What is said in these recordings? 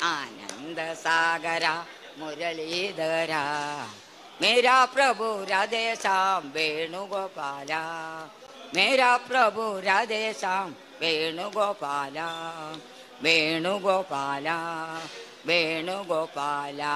आनंद सागरा मुरलीधरा मेरा प्रभु राधे श्याम वेणुगोपाला मेरा प्रभु राधे श्याम वेणुगोपाला वेणुगोपाला वेणुगोपाला.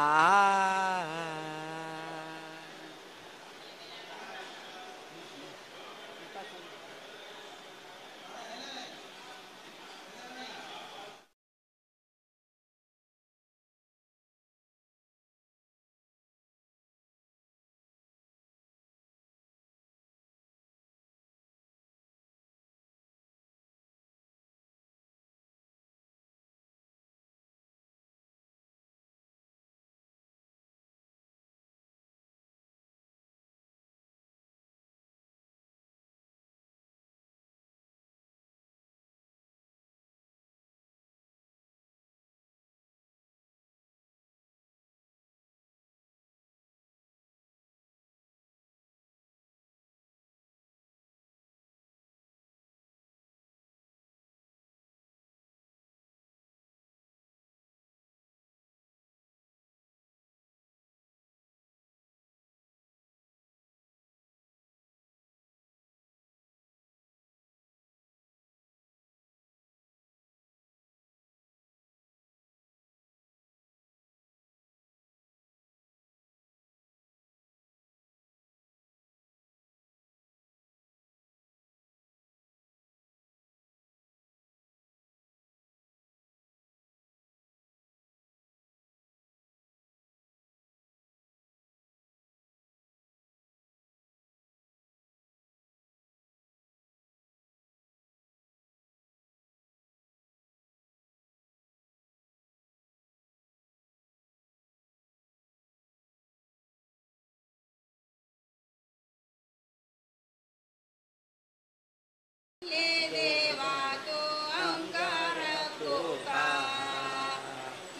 देवा तो अंगार कोका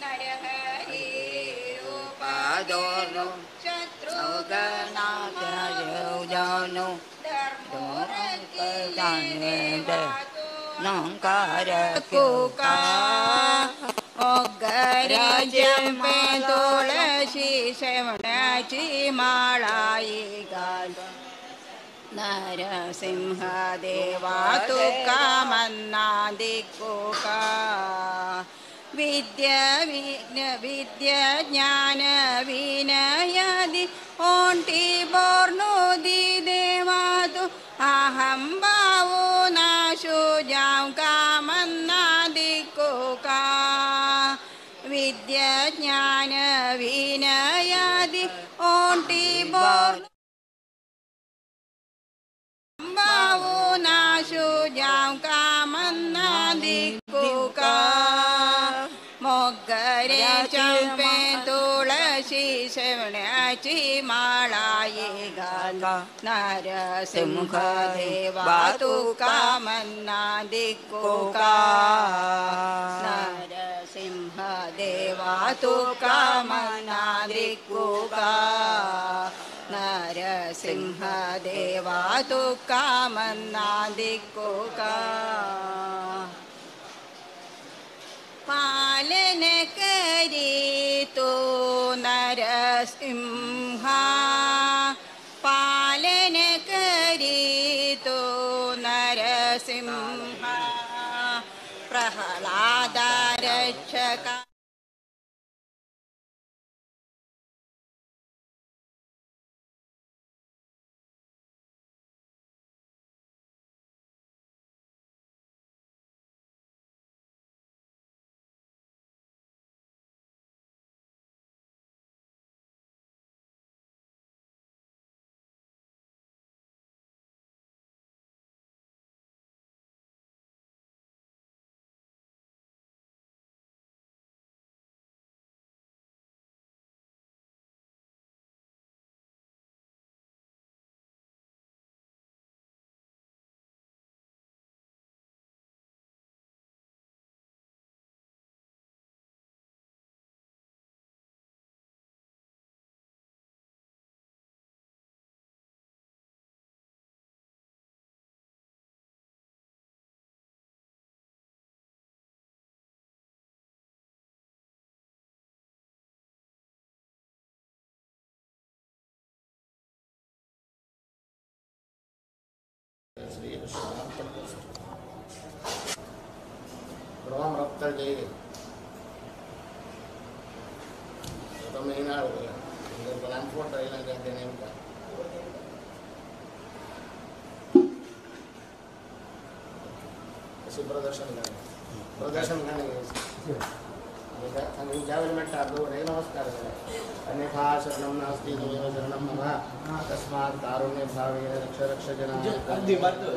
नरहरि रूपा दोनो शत्रुघ्नाथ जानो धर्मो नंकार कोका गराजमे तुळशी श्रवणाची माळाई घाल नरसिंह देवा तुका मन्ना दिक्कोका विद्या ज्ञान विनयादि ओंटी बोर्नोदी देवा तु अहं भावो नाशो जाऊं का मन्ना दिक्कोका विद्या ज्ञान विनयादि ओंटी बोर्नो भावो नाशो जाऊं का मन्ना दिक्कोका मोगरे चंपे तुळशी श्रवणाची माळाई घाल नरसिंह देवा तुका मन्ना दिक्कोका नरसिंह देवा तुका मन्ना दिक्कोका नरसिंह देवा तुका मन्ना दिक्कोका पालन करी तो नरसिंह पालन करी तो नरसिंह प्रह्लाद रक्षका श्रीकृष्णार्पणमस्तु. प्रणव रक्तल जय તમે એના ટ્રાન્સપોર્ટ રહેલા તેને એમ પછી પ્રદર્શન ગાને જાવેલ મેટા દો રે નમસ્કાર અન્યથા શરણમ નાસ્તિ દેવ શરણમ મમ તસ્માत् કારુણ્ય ભાવેન રક્ષ રક્ષ જના અદ્દી બાતો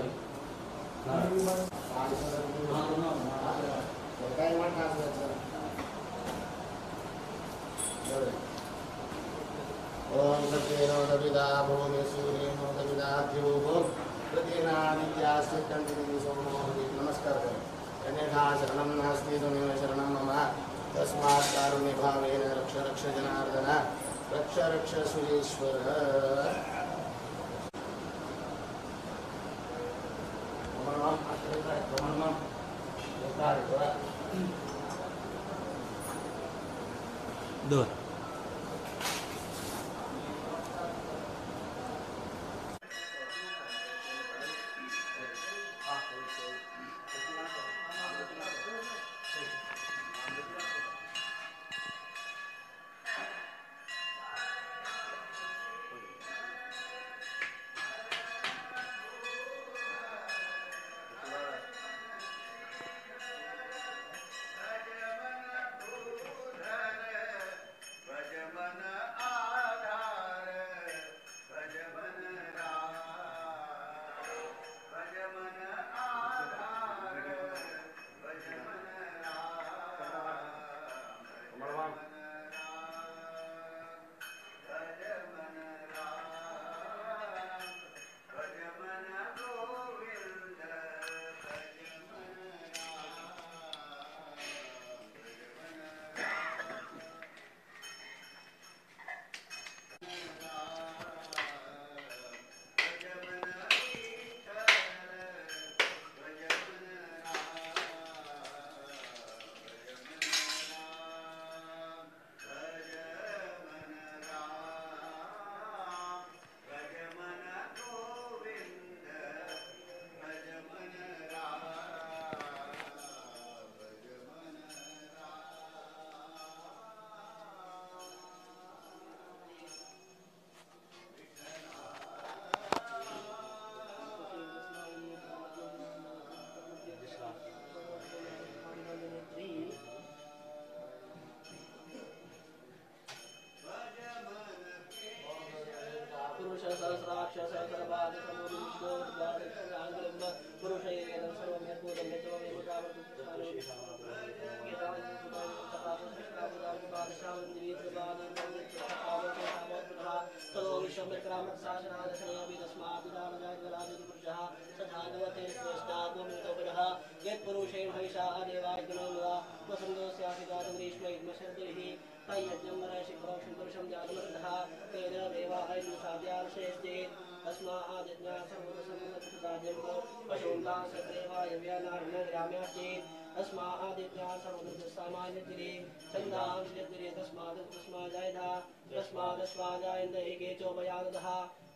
ओम सत्येनो दविदा भूमि सूर्येनो दविदा द्योः प्रतिनादित्यास्य चन्द्रमि सोमो नमस्कार करें अन्यथा शरणं नास्ति त्वमेव शरणं मम तस्मात् कारुण्यभावेन रक्ष रक्ष जनार्दन रक्ष रक्ष सुरेश्वर दो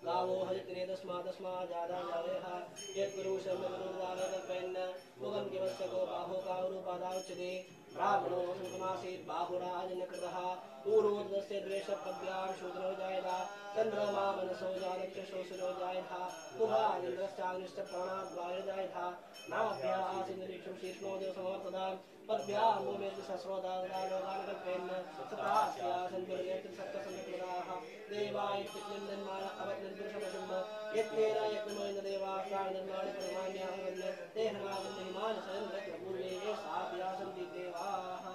गावो हरित्रे तस्माजादा जावेह यत्पुरुषमनुदानकल्पेन मुगं किमस्य गो बाहो कावरूपादाउच्यते ब्राह्मणो सुखमासीत् बाहुराजनकृतः पूर्वोदस्य द्वेषपद्भ्यां शूद्रो जायता चन्द्रमा मनसो जालक्षशोषरो जायता पुरानिन्द्रश्चाग्निष्टप्राणात् वायुर्जायता नाभ्याः आसीन्द्रिक्षं शीर्ष्णोदयो समवर्तदां पद्भ्यां भूमेति सस्रोदालोकानकल्पेन सतास्या सन्तिर्गेति सप्तसन्निकृताः देवायत्तिर्निर्माण अवत्निर्पुरुषमशुम्भ यत्नेन यत्नमोयन देवाः प्राणनिर्माणे परिमाण्याः वन्य देहनावन्यहिमान शयनरत्नपूर्वे ये साभ्या सन्ति देवाः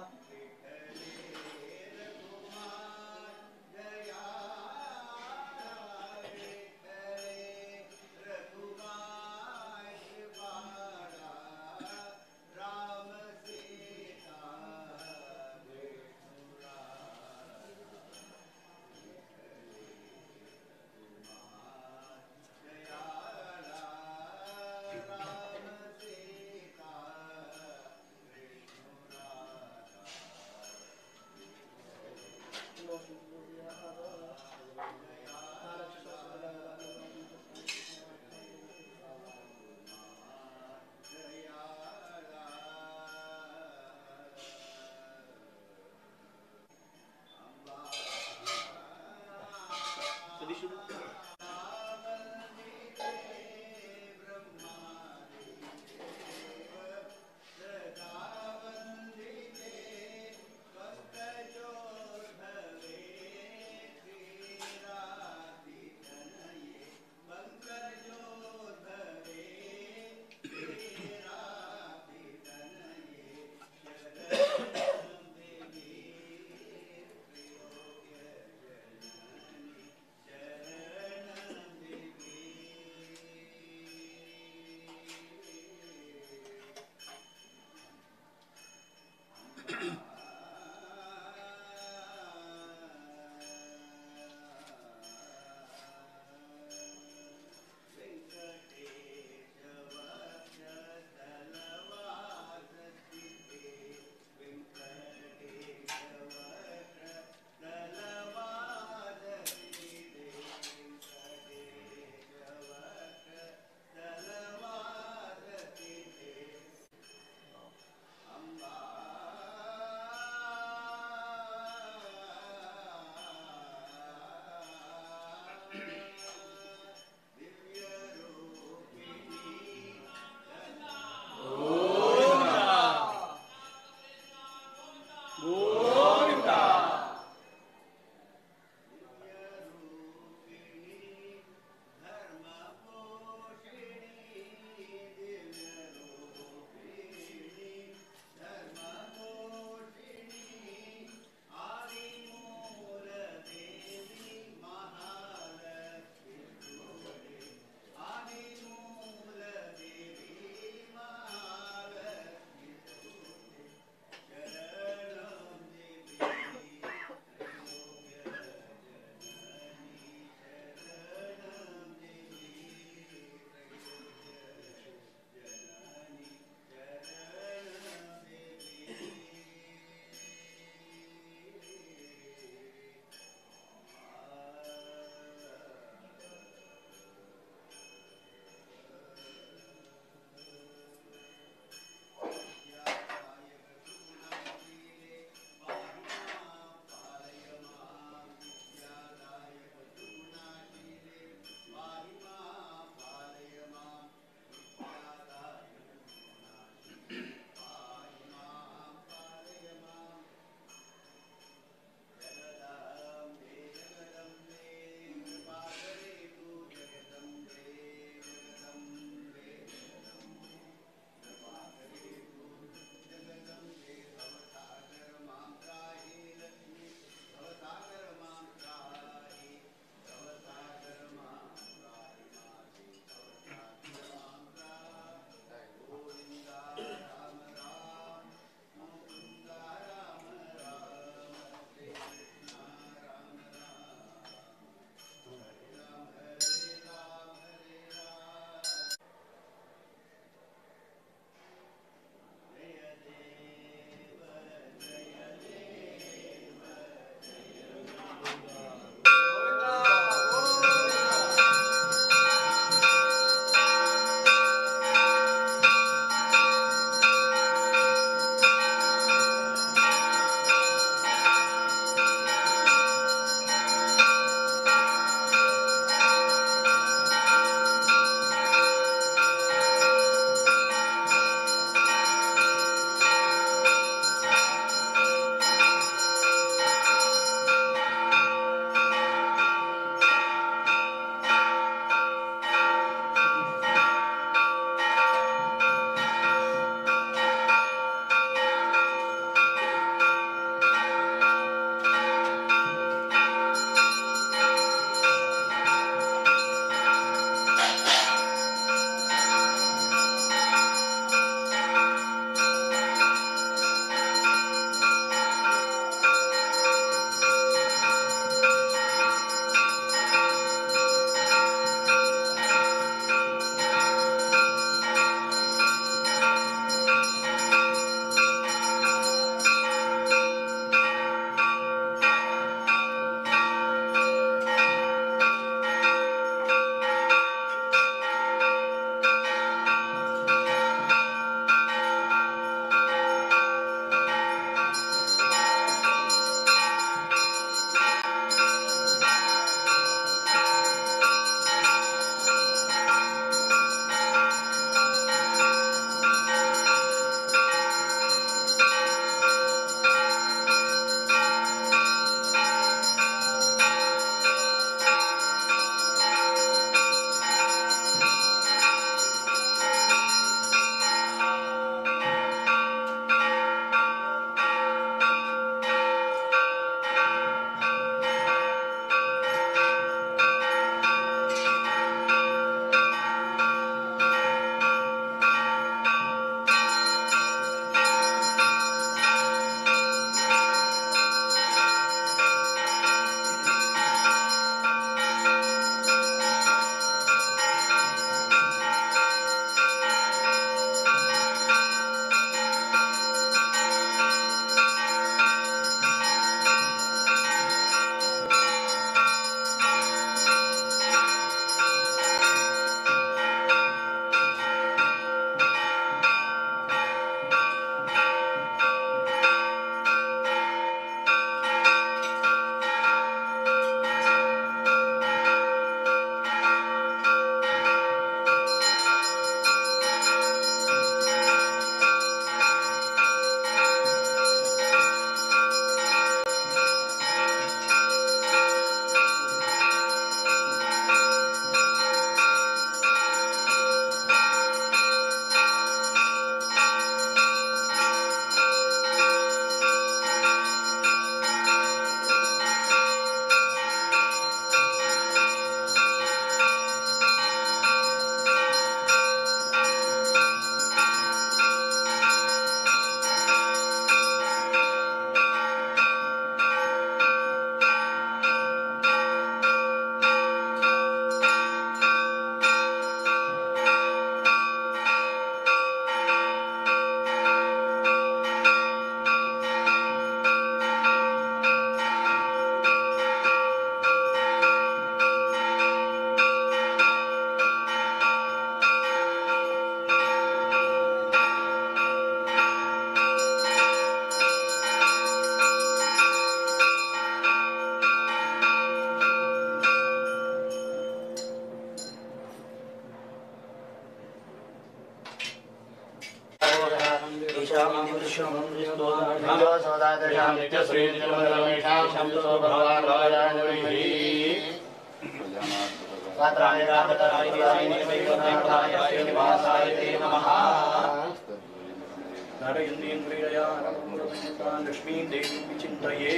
लक्ष्मी देवी विचिन्तये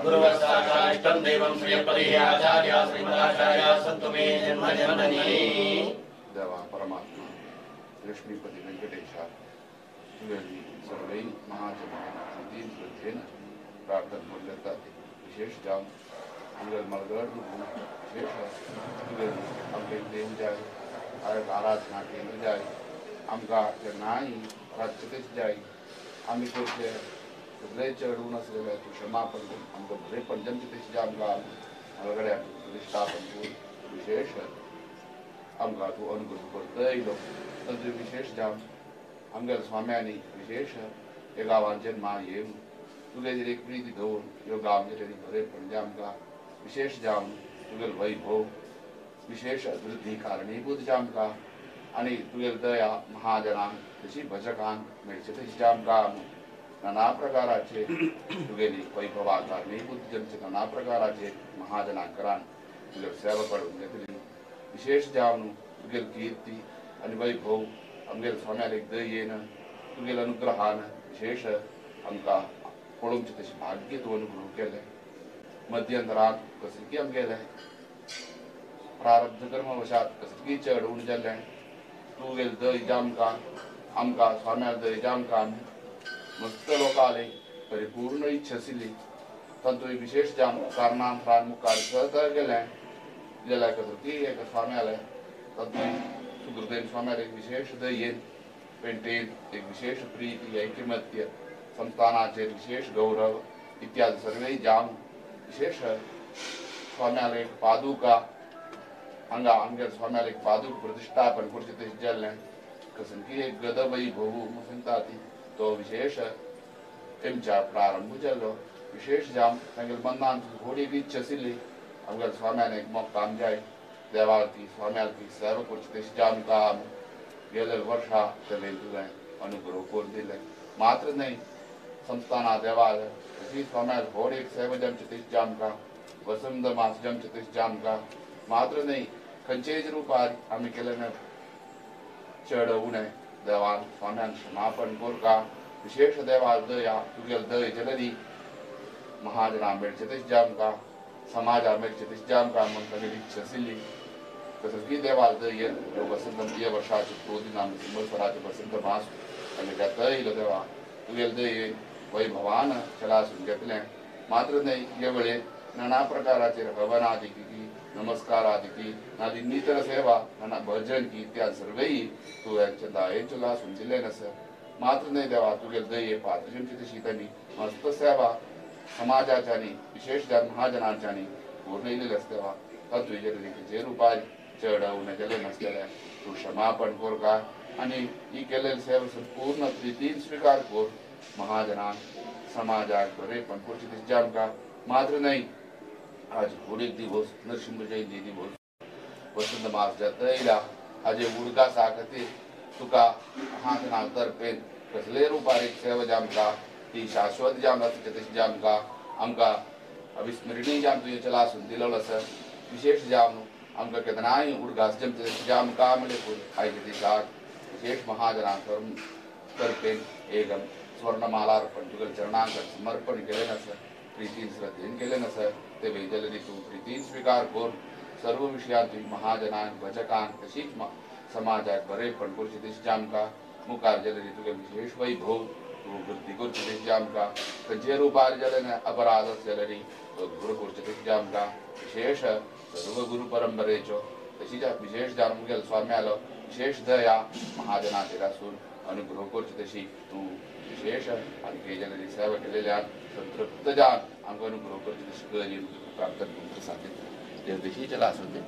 गुरुवत्साचारिष्टं देवं श्रियपतिः आचार्य श्रीमदाचार्य सन्तु मे जन्म जन्मनि देवा परमात्मा लक्ष्मीपति वेंकटेशा तुझी सर्वै महाजनांची श्रद्धेन प्रार्थना बोलता विशेष जाम अंगल मलगड विशेष तुझे आमचे देव जाय आराधना केंद्र जाय आमका नाही राज्यतेच जाय आम्ही करते सगळे चढून असलेल्या तू क्षमापण आमचं भले पंचमचे त्याची आमका मलगड्या प्रतिष्ठापन विशेष आमका तू अनुग्रह करतय तंत्र विशेष जाम आमच्या स्वाम्यांनी विशेष या गावात जन्मा येऊन तुगे जर एक प्रीती घेऊन यो गाव जरी बरे म्हणजे आमका विशेष जाम तुगेल वैभव विशेष अभिवृद्धी कारणीभूत जामका आणि तुगेल दया महाजनांक तशी भजकांक मेळचे तशी जामका नाना प्रकाराचे तुगेली वैभवा कारणीभूत जमचे नाना प्रकाराचे महाजनांकरान तुगेल सेवा पडून घेतली विशेष जावन तुगेल कीर्ती आणि वैभव आमगेल स्वाम्याला एक दयेन तुगेल अनुग्रहान विशेष आमका पळोवचे तशें भाग्य तूं अनुभव केले मध्यंतरांत कसरकी आमगेले प्रारब्ध कर्मवशात कसरकी चढवून जाल्ले तुगेल दय जामकां आमकां स्वाम्याल दय जामकां मस्त लोकाले परिपूर्ण इच्छा आशिल्ली तातूंत विशेष जाम कारणांतरान मुखार सहज गेले गेल्या कसरकी एका स्वाम्याले तातूंत सुकृतेन स्वाम्याल एक विशेष दयेन पेंटेन एक विशेष प्रीती ऐकमत्य संस्थानाचे विशेष गौरव इत्यादि सर्वे जाम विशेष स्वाम्याला एक पादुका हांगा आमच्या स्वाम्याला एक पादुक प्रतिष्ठापन करचे ते जाल्ले कसनकी एक गद वैभव म्हणटा ती तो विशेष तेमच्या प्रारंभ जाल्लो विशेष जाम तांगेल मनांत थोडी इच्छा आशिल्ली आमच्या स्वाम्याला एक मोग काम जाय देवाल ती स्वाम्याल ती सेवा करची तशी जाम काम गेल्या वर्षा तेले तुवें अनुग्रह करून दिले मात्र नाही संस्थाना देवाल तशी स्वाम्याल व्हड एक सेवा जमची तशी जामकां वसंत मास जमची तशी जामकां मात्र नाही खंयचेच रुपार आमी केलें चढवून देवान स्वाम्यान क्षमापण कोरका विशेष देवाल दया तुगेल दय जलदी महाजना मेळचे तशी जामकां समाजा मेळचे तशी जामकां म्हण तागेली इच्छा आशिल्ली कसरकी देवाल दय वसंत ये वर्षाचे क्रोधिनाम संवत्सराचे वसंत मास आनी घेतलो देवा तुगेल दय वैभवान चलासून घेतलें मात्र नाही हे वेळेर नाना प्रकाराचे हवनादिकी नमस्कारादिकी नाली नितर सेवा नाना भजन की इत्यादि सर्वही तू यांच्या दायेंचो लासून दिले नस मात्र नाही देवा तुगेल दये पात्रजमची तशी त्यांनी मस्त सेवा समाजाच्यानी विशेष महाजनांच्यानी पूर्ण इल्लें देवा तुझे जे रुपार चढवून गेले नसलेले तू क्षमापण कोरका आणि ही केलेली सेवा संपूर्ण प्रीतीन स्वीकार कोर महाजनांक समाजाक बरेपण करची तशी आमकां मात्र नाही आज होळी दिवस नरसिंह जयंती दिवस वसंत मास जातयला हाजे उडकासा खातीर तुका हांगा तर्फेन कसले रुपार एक सेवा जामकां ती शाश्वत जाम आसता तशी जामकां आमकां अविस्मरणीय जाम तुवें चलासून दिलेलो आसा विशेष जाम आमकां केन्नाय उडगास जमचे तशी जामकां म्हणले आयचे दिसाक विशेष महाजनां तर्फेन एक स्वर्णमालार्पण तुगेल चरणांक समर्पण केलें आसा प्रीतीन श्रद्धेन केलें आसा ते वेजलरी तू प्रीतीन स्वीकार कोर सर्व विशयांत महाजनांक भजकांक तशीच समाजाक बरेपण करची तशी आमकां मुखार जलरी तुगे विशेष वैभव तू वृद्धी करची तशी आमकां खंयचे रुपार जाले अपराध जलरी गुरू करची तशी आमकां विशेष सर्व गुरू परंपरेच्यो तशीच विशेष जावन मुगेल स्वाम्यालो विशेष दया महाजनाचेर आसून अनुग्रह करची तशी तू विशेष आनी हे जलरी सेवा केलेल्यान संतृप्त जावन आमकां अनुग्रह करची तशी गरी प्रार्थना करून सांगितलें देव देखील चला आसून दे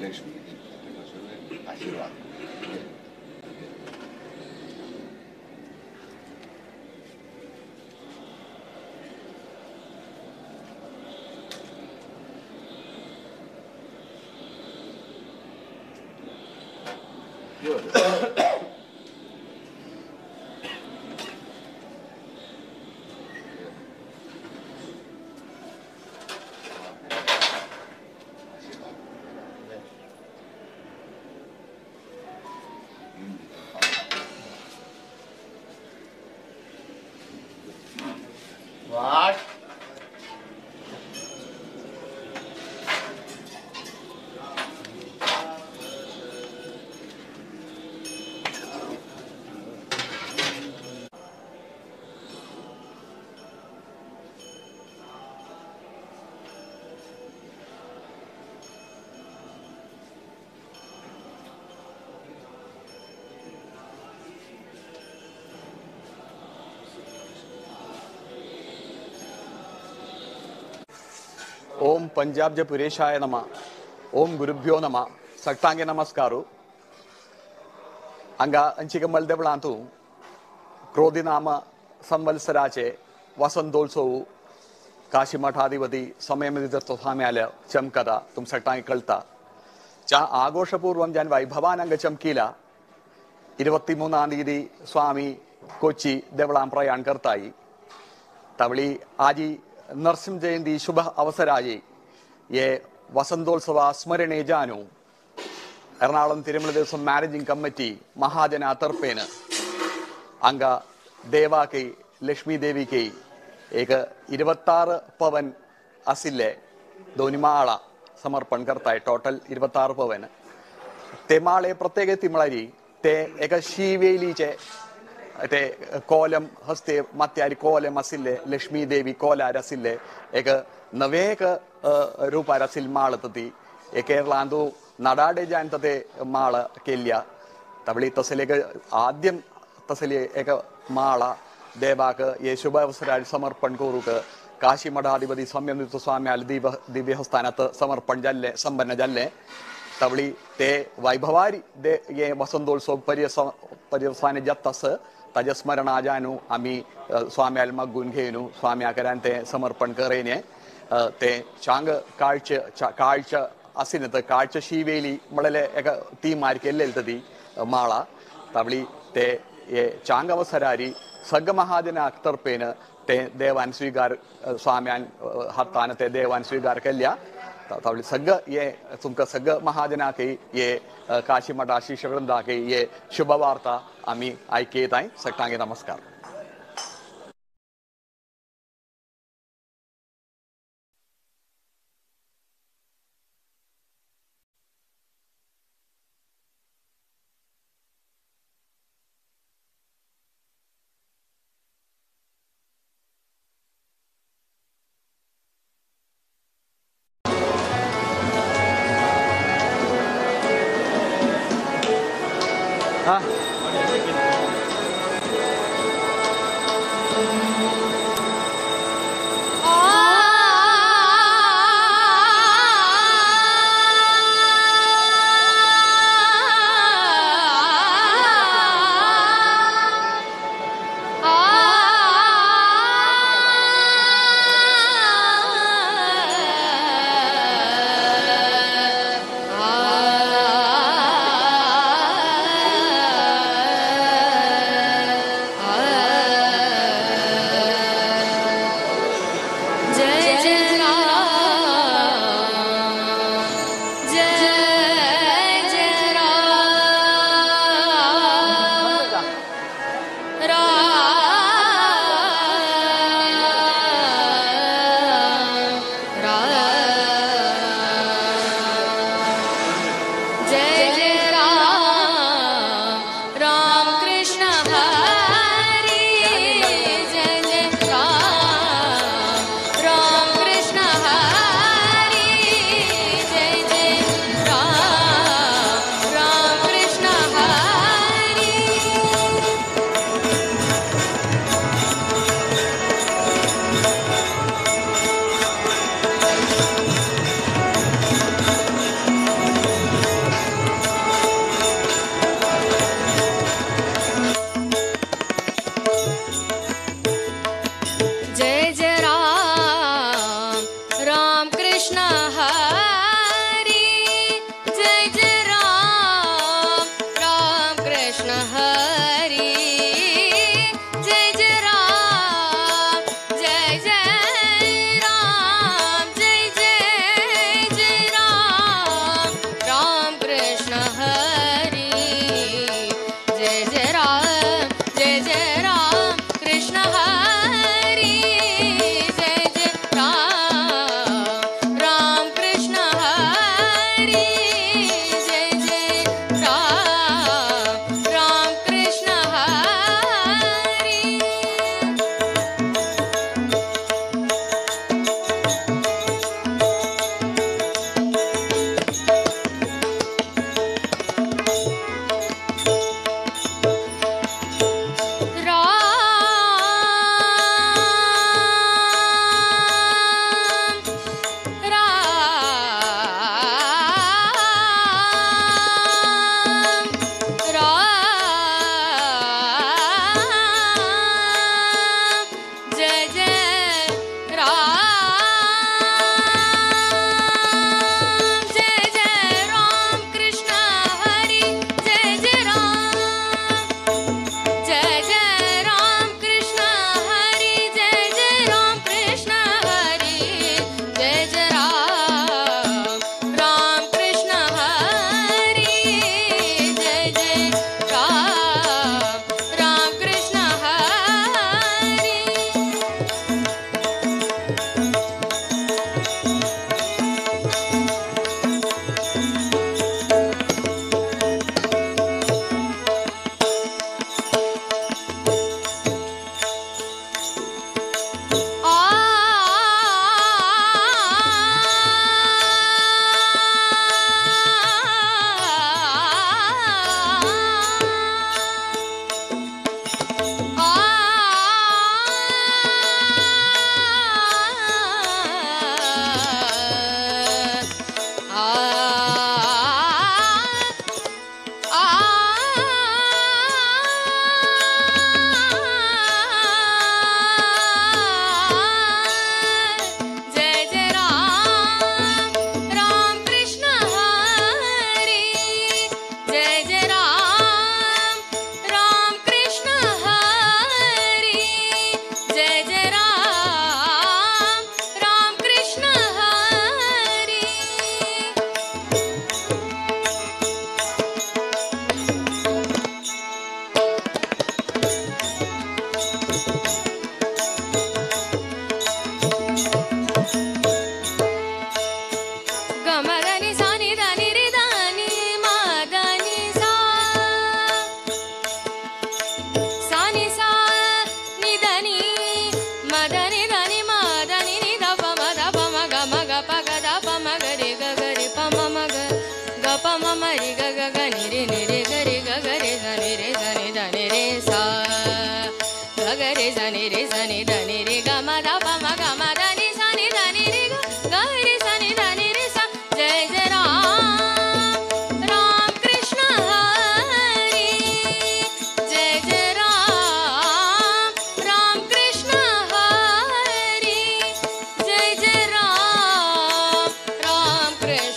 लक्ष्मी आशीर्वाद What? ओम पंजाब जे पुरेशाय नमः ओम गुरुभ्यो नमः सक्तांगे नमस्कारू हांगा अंचिक मलदेवळांतू क्रोधी नाम संवत्सराचे वसंतोत्सव काशी मठाधिपति समयमिति स्वामी आल्या चमकता तुम सक्तांगे कळता चा ആഘോഷപൂർവം ഞാൻ വൈഭവാനംഗ ചമക്കില 23-ാം തീയതി സ്വാമി കൊച്ചി देवळां प्रयाण करताई तवळी आजी नरसिंह जयंती शुभ अवसराയി ये वसंतोत्सव स्मरणे जानू एर्णाकुളം तिरुमल देवस्थान मैनेजिंग कमिटी महाजन तर्फेन अंग देवा की लक्ष्मी देवी की एक 26 पवन असिले दोन्ही माळा समर्पण करताय टोटल 26 पवन ते माळे प्रत्येक तिमळारी ते एक शिवेलीचे ते कोलम हस्ते मत्यारी कोलम आसिल्ले लक्ष्मी देवी कोलार आसिल्ले एक नवेक रूपार आसिल माळ ती एक केरळांतू नडाडे जान ते माळ केल्या तवळी तसले आद्यम तसली एक माळ देवाक ये शुभ अवसरार समर्पण करूक काशी मठाधिपति संयमित स्वामी दिव्यस्थानात समर्पण जाल्ले संपन्न जाल्ले तवळी ते वैभवारी दे ये वसंतोत्सव पर्यवसाने जातस ताजे स्मरणाजानू आम्ही स्वाम्याल मगून घेऊन स्वाम्याकरान ते समर्पण करेने ते चांग काळच असिन तर काळच शिवेली म्हणले एक ती मार केल्लेली ती माळा तवळी ते ये चांग अवसरारी सग महाजन तर्फेन ते देवान स्वीकार स्वाम्यान हातान ते देवान स्वीकार केल्या तवळी सग ये तुमका सग महाजनाके ये काशी मठा शिष्यवृंदाके ये शुभ वार्ता आम्ही ऐकेत आहे सक्तांगे नमस्कार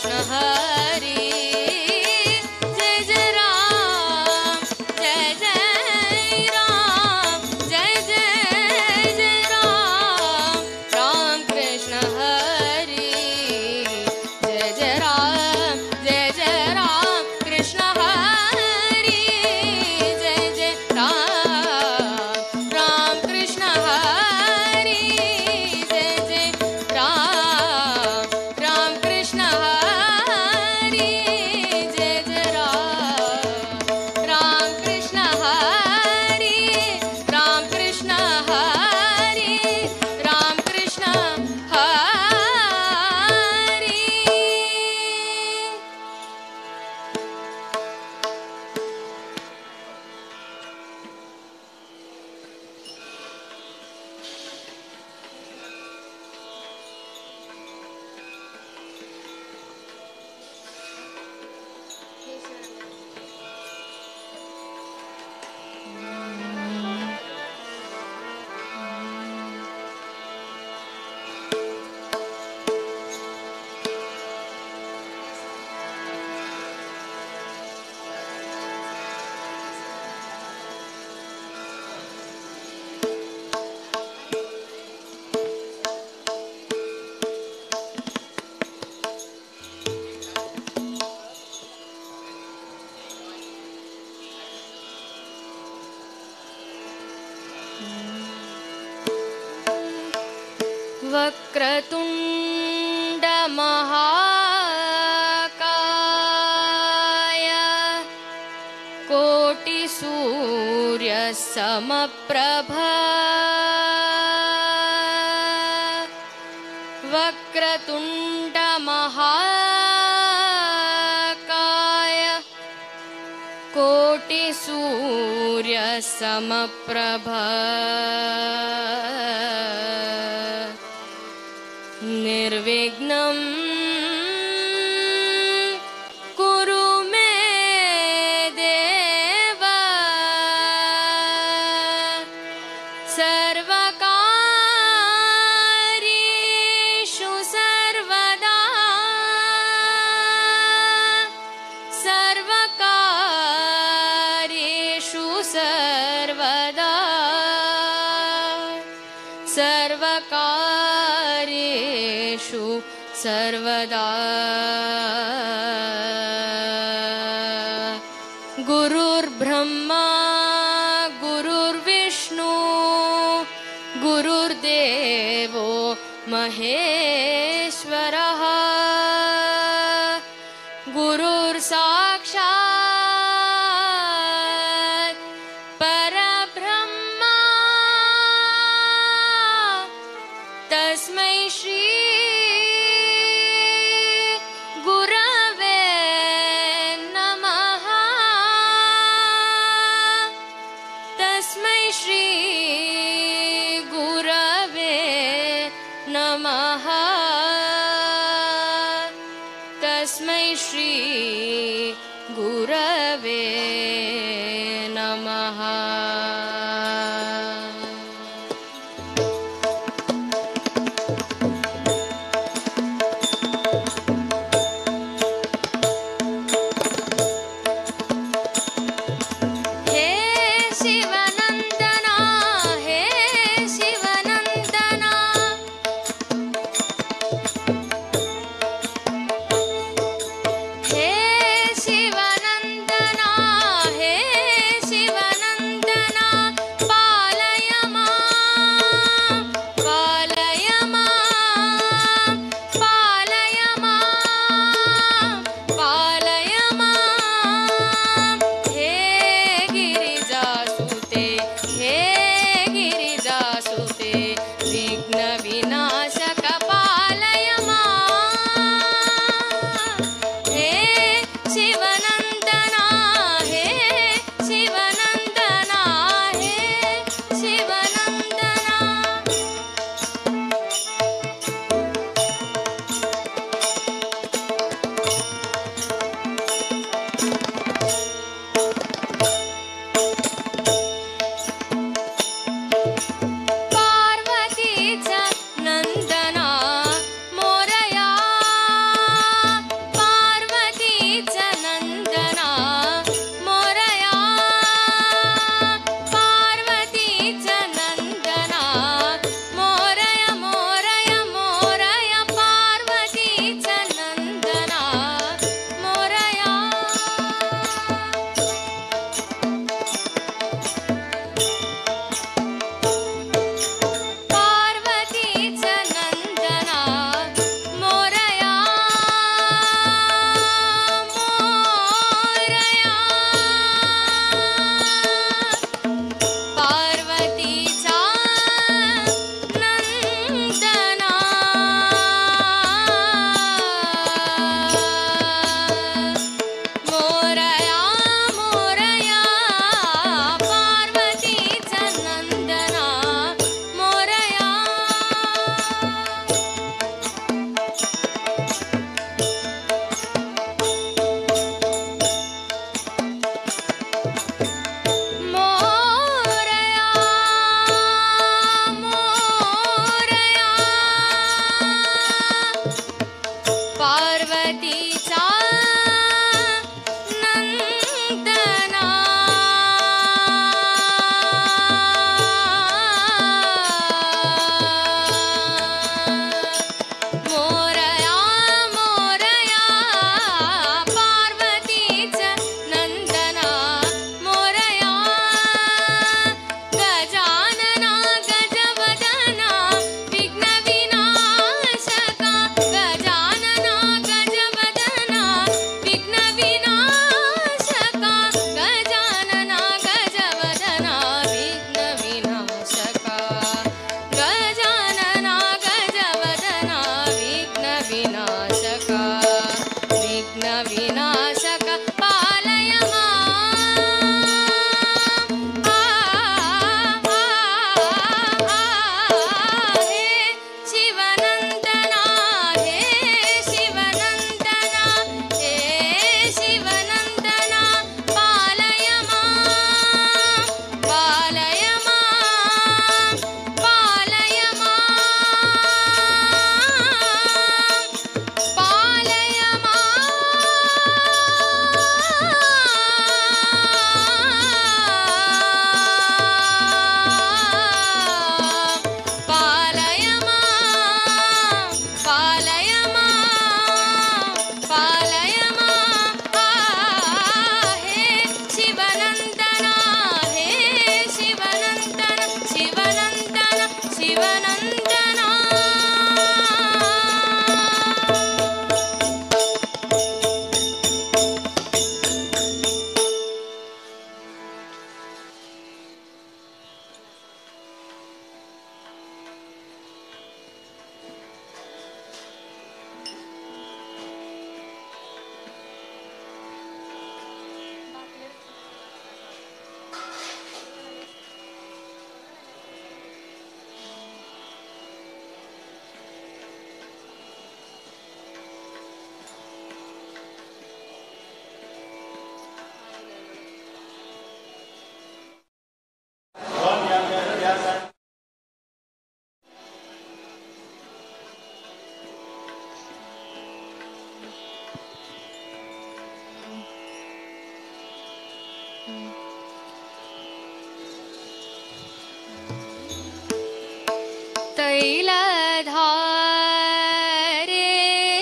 कृष्ण हरी जय जय राम जय जय राम जय जय जय राम राम कृष्ण हरी जय जय राम कृष्ण हरी जय जय राम कृष्ण हरी जय जय राम कृष्ण हरी जय जय राम कृष्ण हरी राम कृष्ण हरी राम कृष्ण हरी वक्रतुण्ड महाकाय कोटिसूर्य समप्रभ वक्रतुण्ड महाकाय कोटिसूर्य समप्रभ निर्विघ्नं कुरु मे देव सर्वकार्येषु सर्वदा सर्वकार्येषु सर्वदा सर्वकार्येषु सर्वदा गुरुर्ब्रह्मा गुरुर्विष्णु गुरुर्देवो महेश्वरः गुरुर्साक्षात् परब्रह्मा तस्मै श्री गुरवे नमः तस्मै श्री गुरवे नमः तस्मै श्री गुरवे नमः हे शिवनंदना हे शिवनंदना हे शिवनंदना हे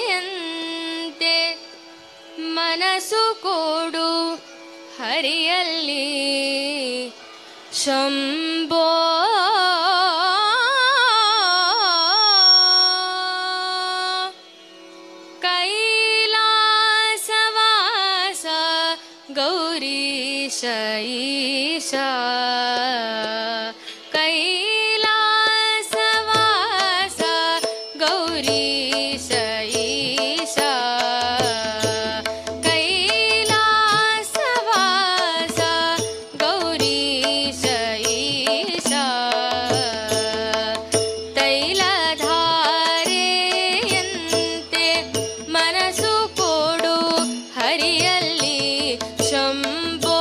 ತೈಲಧಾರೆಯಂತೆ ಮನಸ್ಸು ಕೊಡು ಹರಿಯಲ್ಲಿ ಶಂಭೋ ಕೈಲಾಸವಾಸ ಗೌರೀಶ ಈಶ ಕೈಲಾಸವಾಸ ಗೌರೀಶ ಈಶ ಕೈಲಾಸವಾಸ ಗೌರೀಶ ಈಶ ತೈಲಧಾರೆಯಂತೆ ಮನಸ್ಸು ಕೊಡು ಹರಿಯಲ್ಲಿ ಶಂಭೋ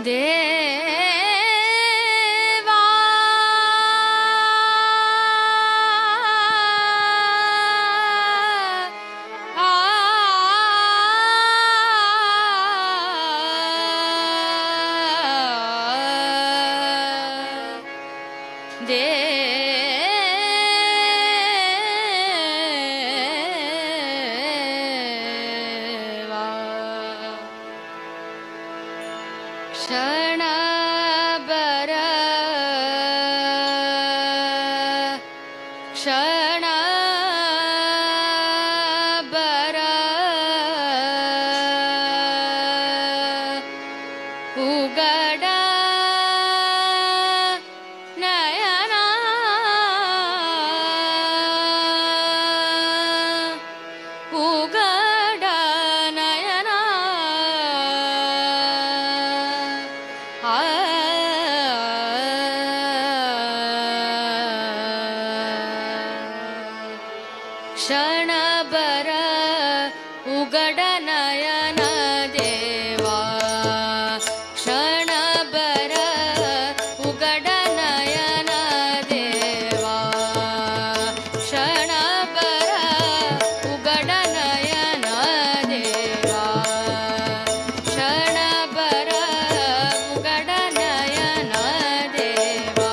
ದೇವಾ ಕ್ಷಣ ಬರ ಕ್ಷಣ ಬರ ಉಗಡ ನಯನ ಉಗಡ ನಯನ ಕ್ಷಣ ಬರ ಉಗಡ ನಯನ ದೇವಾ ಕ್ಷಣ ಬರ ಉಗಡ ನಯನ ದೇವಾ ಕ್ಷಣ ಬರ ಉಗಡ ನಯನ ದೇವಾ ಕ್ಷಣ ಬರ ಉಗಡ ನಯನ ದೇವಾ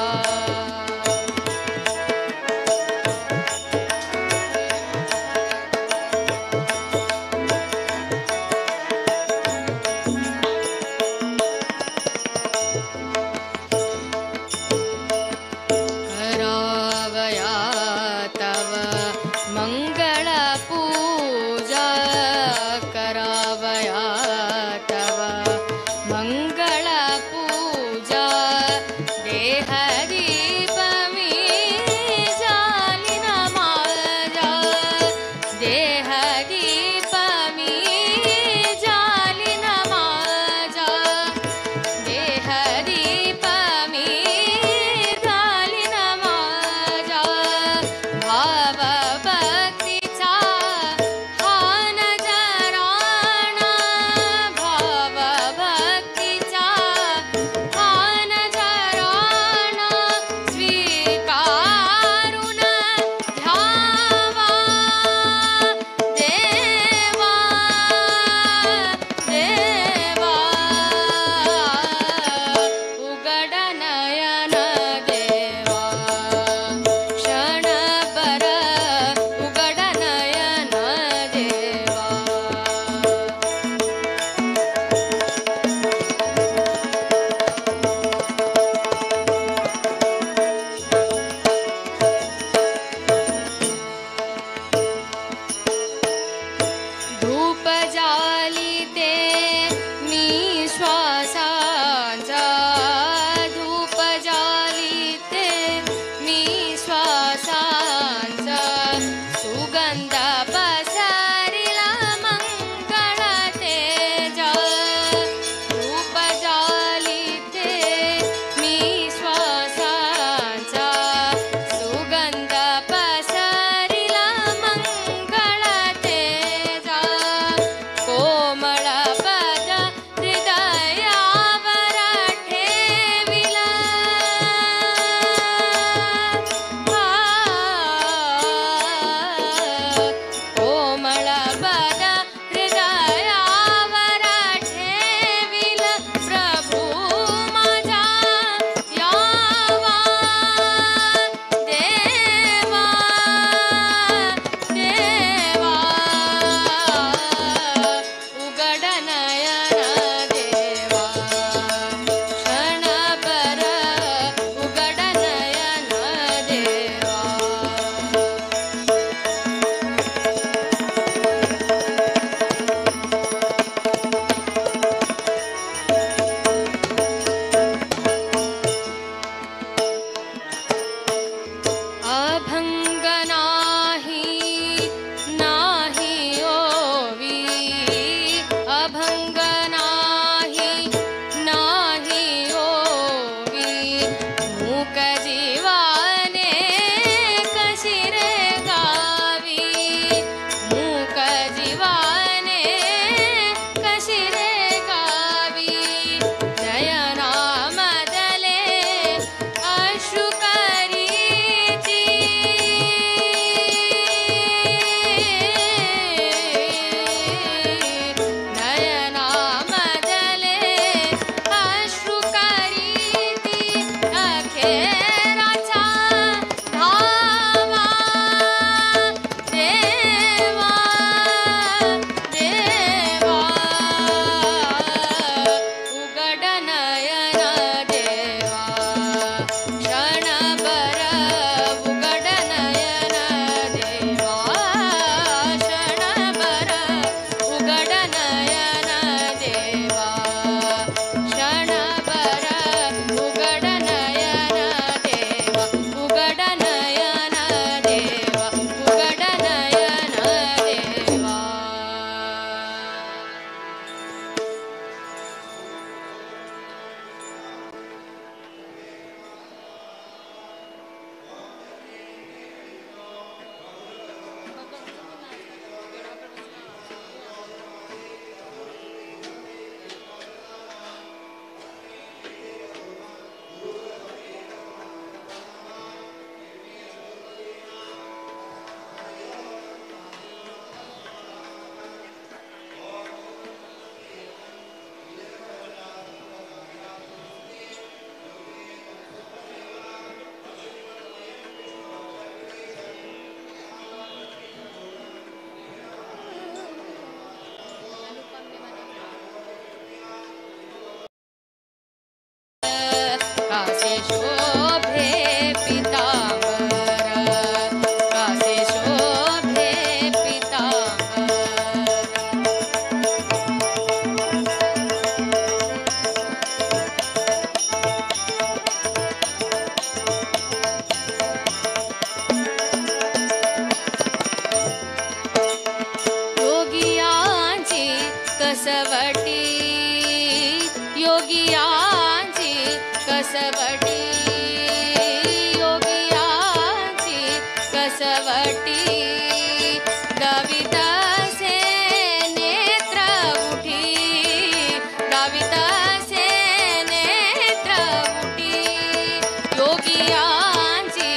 कसवटी योगियांची कसवटी योगियांची कसवटी दवितसे नेत्र उठी दवितसे नेत्र उठी योगियांची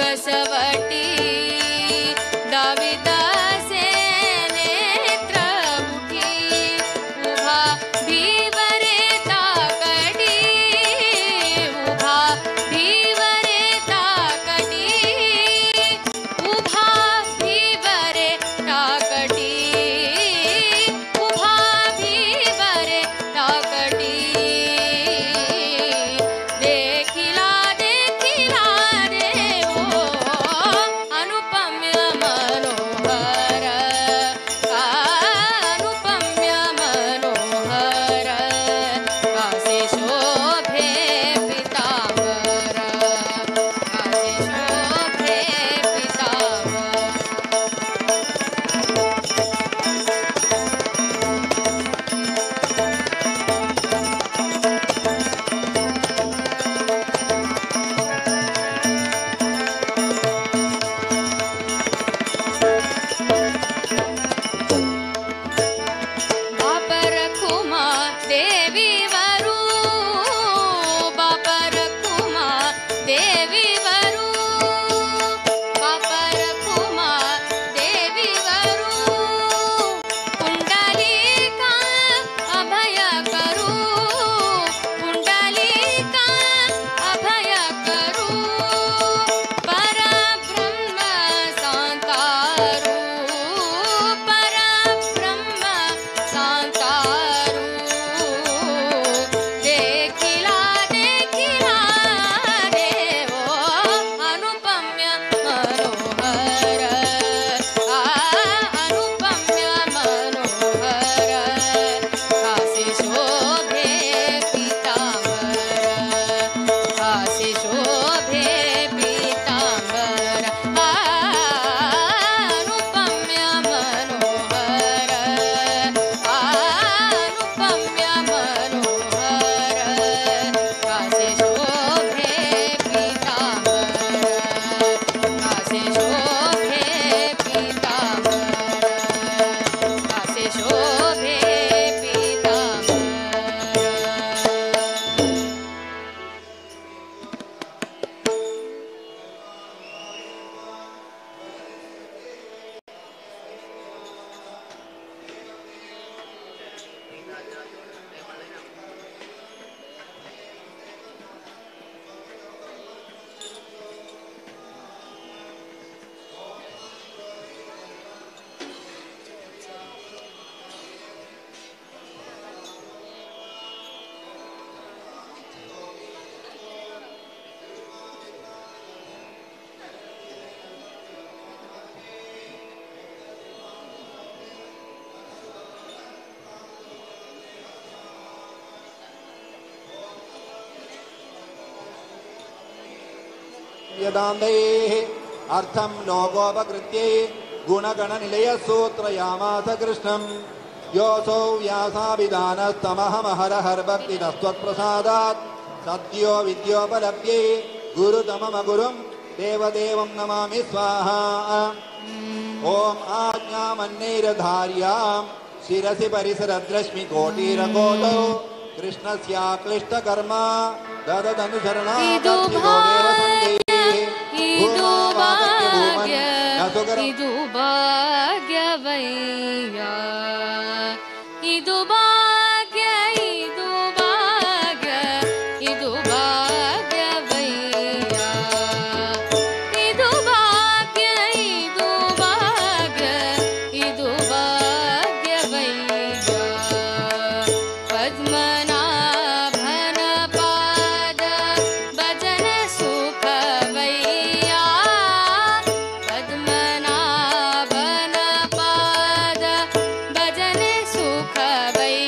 कसवटी दवितसे नेत्र उठी उभा भीवरे ताकडी उभा भीवरे ताकडी उभा भीवरे ताकडी उभा भीवरे ताकडी देखिला देखिला रे ओ अनुपम्य मनोहर अनुपम्य मनोहर कासे शोभे पितांबर कासे शोभे पितांबर बापर कुमा देवी वरू बापर कुमा देवी वरू बापर कुमा देवी वरू कुंडलिका अभय करू कुंडलिका अभय करू परब्रह्म शांतारू परब्रह्म शांतारू देखिला देखिला देवो अनुपम्य मनोहर अनुपम्य मनोहर कासे शोभे पीतांबर कासे शोभे पीतांबर अनुपम्य मनोहर अनुपम्य मनोहर कासे शोभे पीतांबर कासे शोभे पीतांबर कासे शोभे पीतांबर यदान्दैः अर्थं लोकोपकृत्यै गुणगणनिलयसूत्रयामास कृष्णं योऽसौ व्यासाभिधानस्तमहमहरहर्भक्तिनस्त्वत्प्रसादात् सद्यो विद्योपलभ्यै गुरुतममगुरुं देवदेवं नमामि स्वाहा ॐ आज्ञामन्यैरधार्यां शिरसि परिसरद्रश्मिकोटिरकोटौ कृष्णस्याक्लिष्टकर्मा दददनुसरणात् ಇದು ಭಾಗ್ಯವಯ್ಯ ಇದು ಭಾಗ್ಯ ಇದು ಭಾಗ್ಯ ಇದು ಭಾಗ್ಯವಯ್ಯ ಇದು ಭಾಗ್ಯ ಇದು ಭಾಗ್ಯ ಇದು ಭಾಗ್ಯವಯ್ಯ ಪದ್ಮನಾಭನ ಪಾದ ಭಜನ ಸುಖವಯ್ಯ ಪದ್ಮನಾಭನ ಪಾದ ಭಜನೆ ಸುಖವಯ್ಯ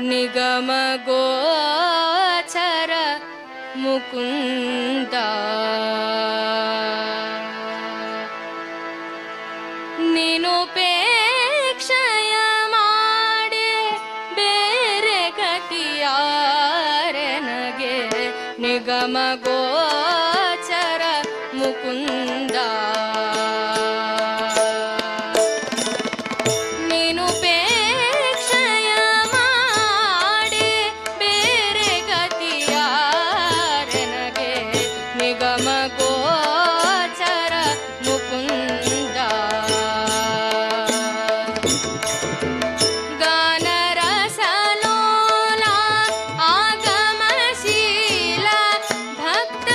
ನಿಗಮ ಗೋಚರ ಮುಕುಂದ ನೀನುಪೇಕ್ಷಯ ಮಾಡಿ ಬೇರೆ ಗತಿಯಾರೆನಗೆ ನಿಗಮ ಗೋಚರ ಮುಕುಂದ ನೀನುಪೇಕ್ಷಯ ಮಾಡಿ ಬೇರೆ ಗತಿಯಾರೆನಗೆ ನಿಗಮ ಗೋಚರ ಮುಕುಂದ ಗಾನರಸಲೋಲ ಆಗಮಶೀಲ ಭಕ್ತ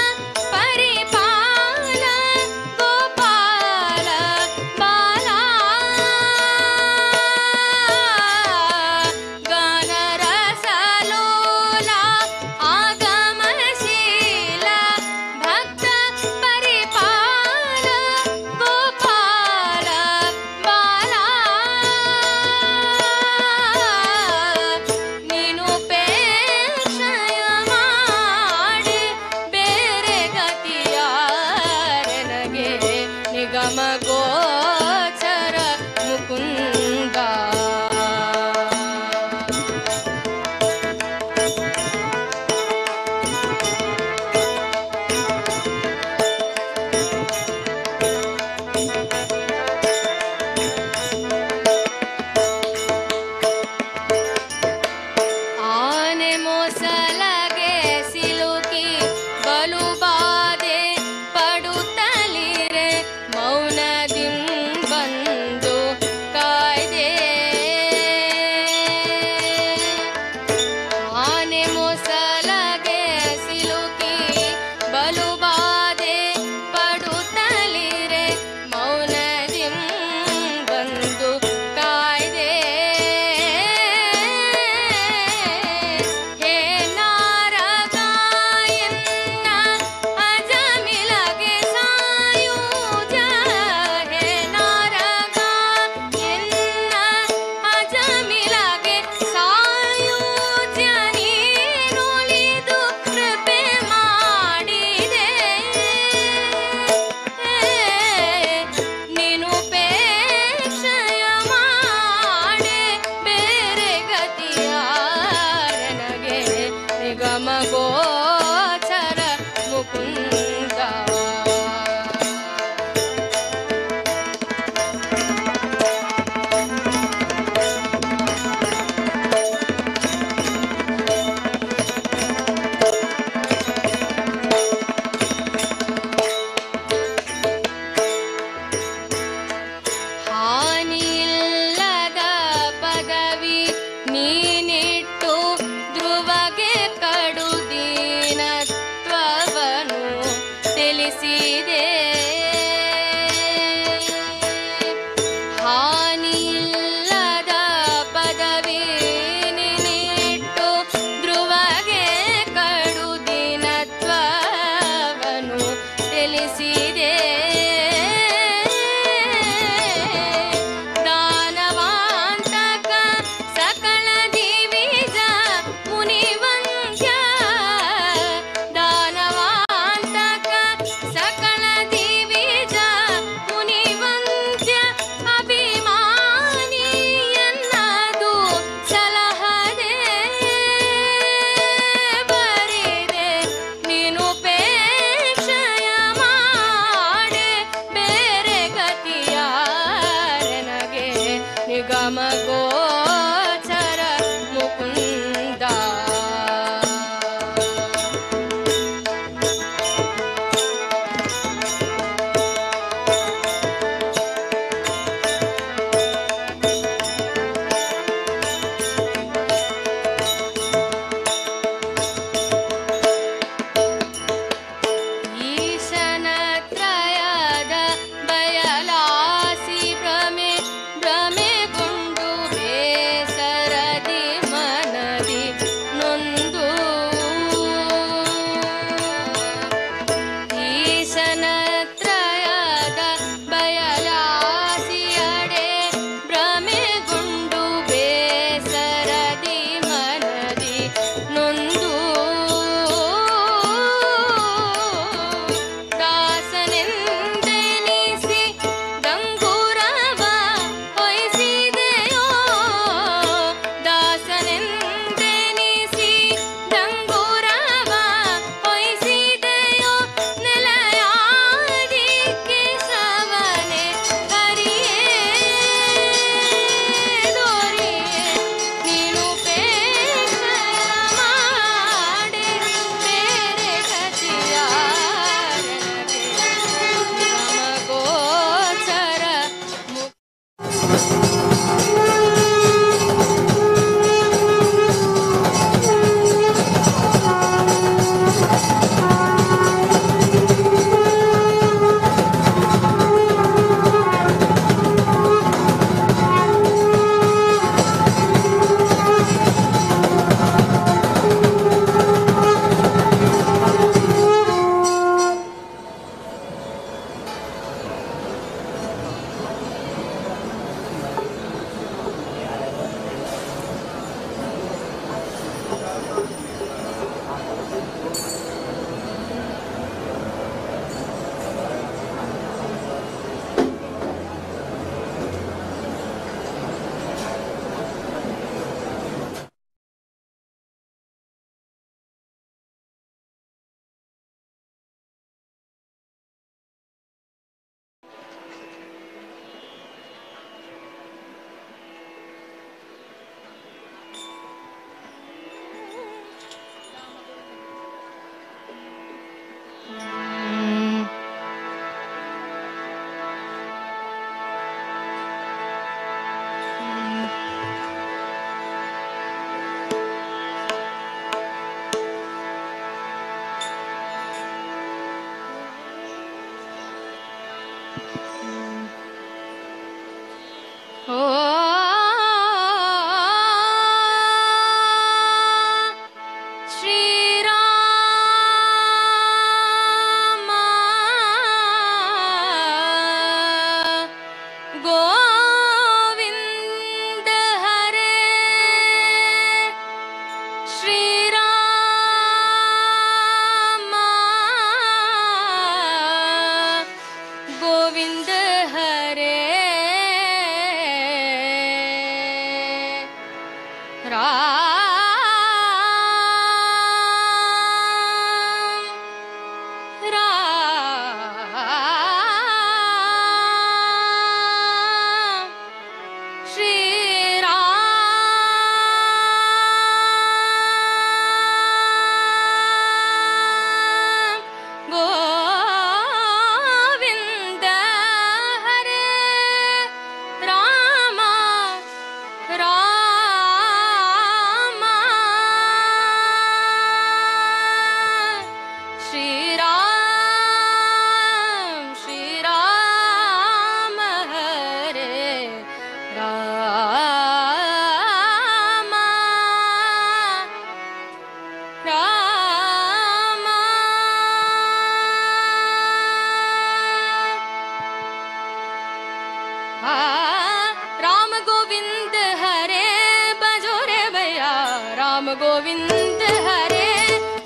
राम गोविंद हरे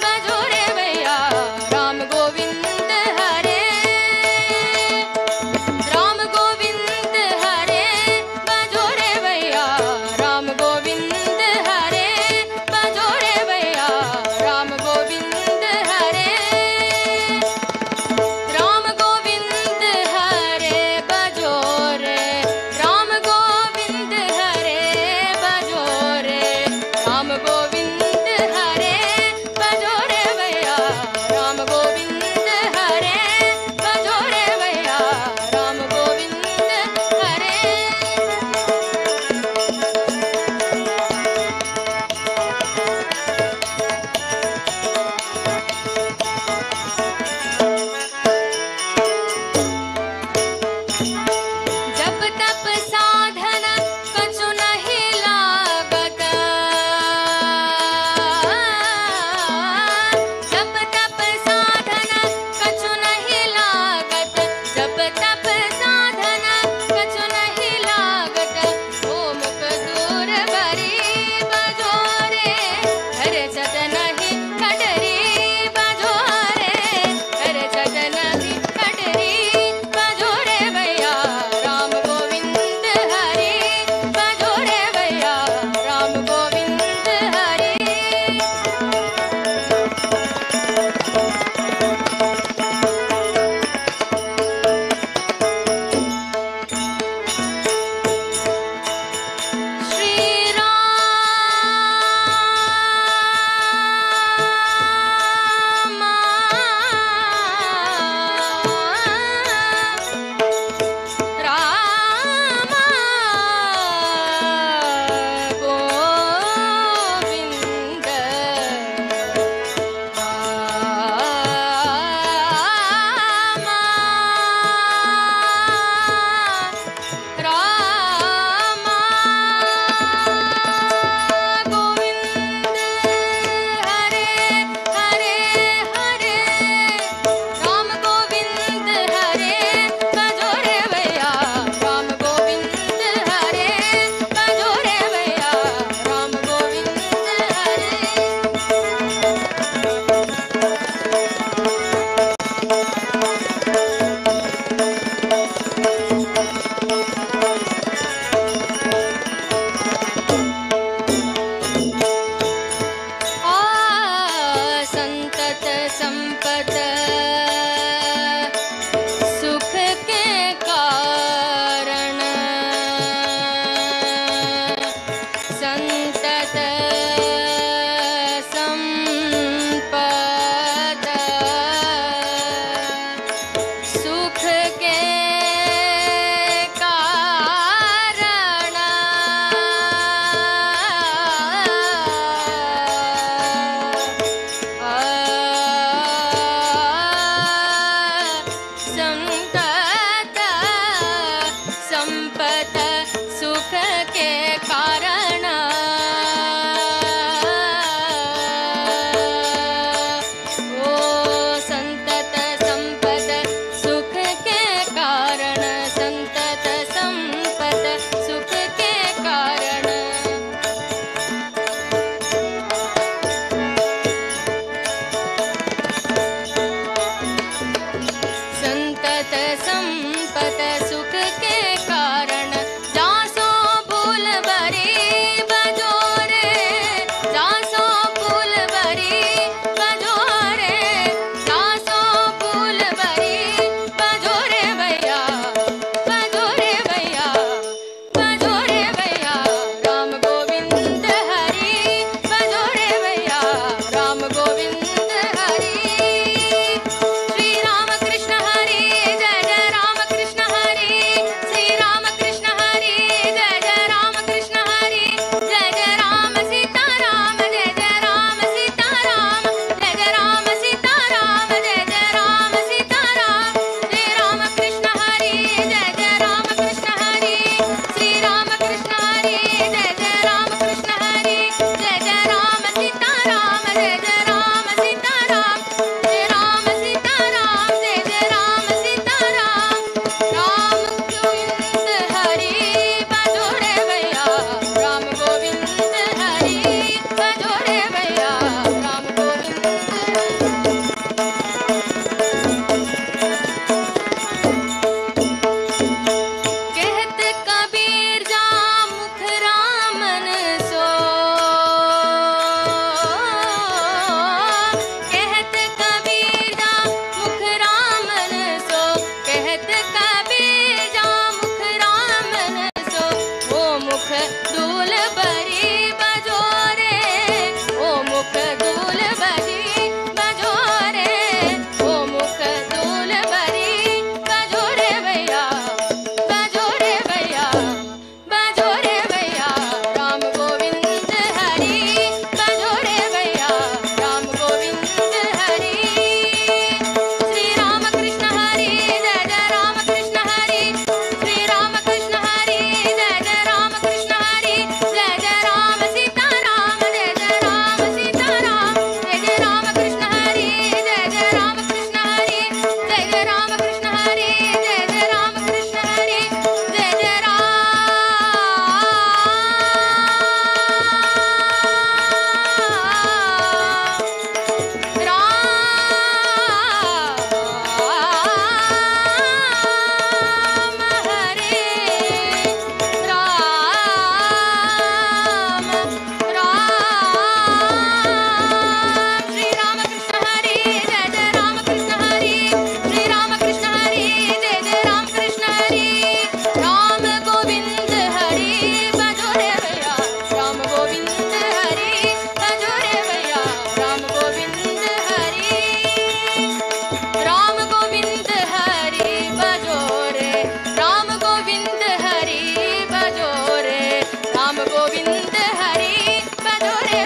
बजो रे भैया राम गोविंद हरे राम गोविंद हरे बजो रे भैया राम गोविंद हरे बजो रे भैया राम गोविंद हरे राम गोविंद हरे बजो रे राम गोविंद हरे बजो रे राम गोविंद हरे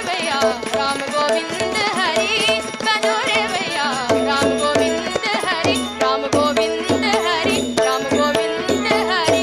भैया राम गोविंद हरि भजो रे भैया राम गोविंद हरि राम गोविंद हरि राम गोविंद हरि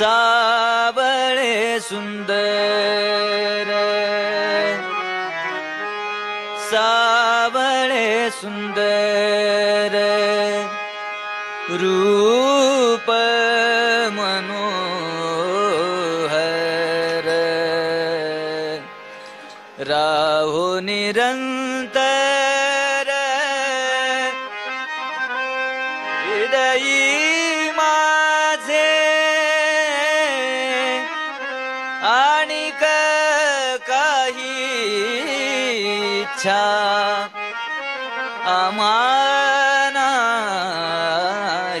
सावळे सुंदर सावळे सुंदर रूप मनोहर राहो निरंतर हृदयी माझे आणिक काही इच्छा आम्हाना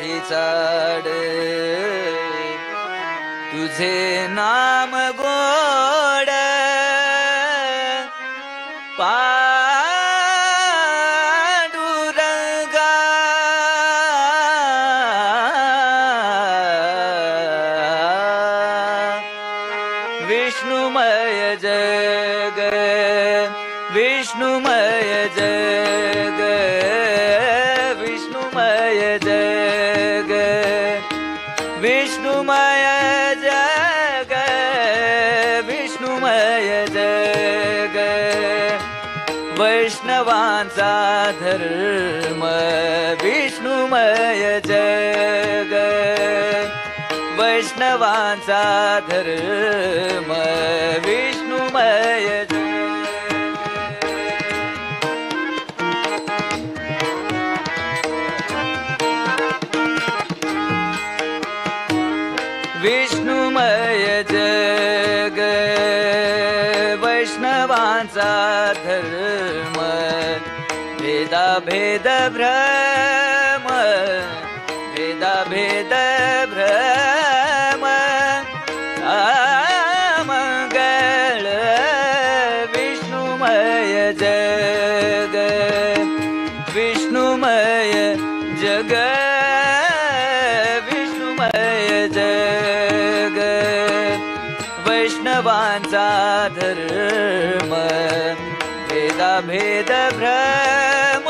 ही चाड तुझे नाम गोड पांडुरंगा विष्णुमय जग विष्णुमय जग विष्णुमय जग विष्णुमय जग विष्णुमय जग वैष्णवांचा धर्म विष्णुमय जग वैष्णवांचा धर्म विष्णुमय जग विष्णुमय जग वैष्णवांचा धर्म भेदा भेद भ्रम भेदा भेद भ्रम मंगळ विष्णुमय जग विष्णुमय जग विष्णुमय जग वैष्णवांचा धर्म भेदा भेद भ्रम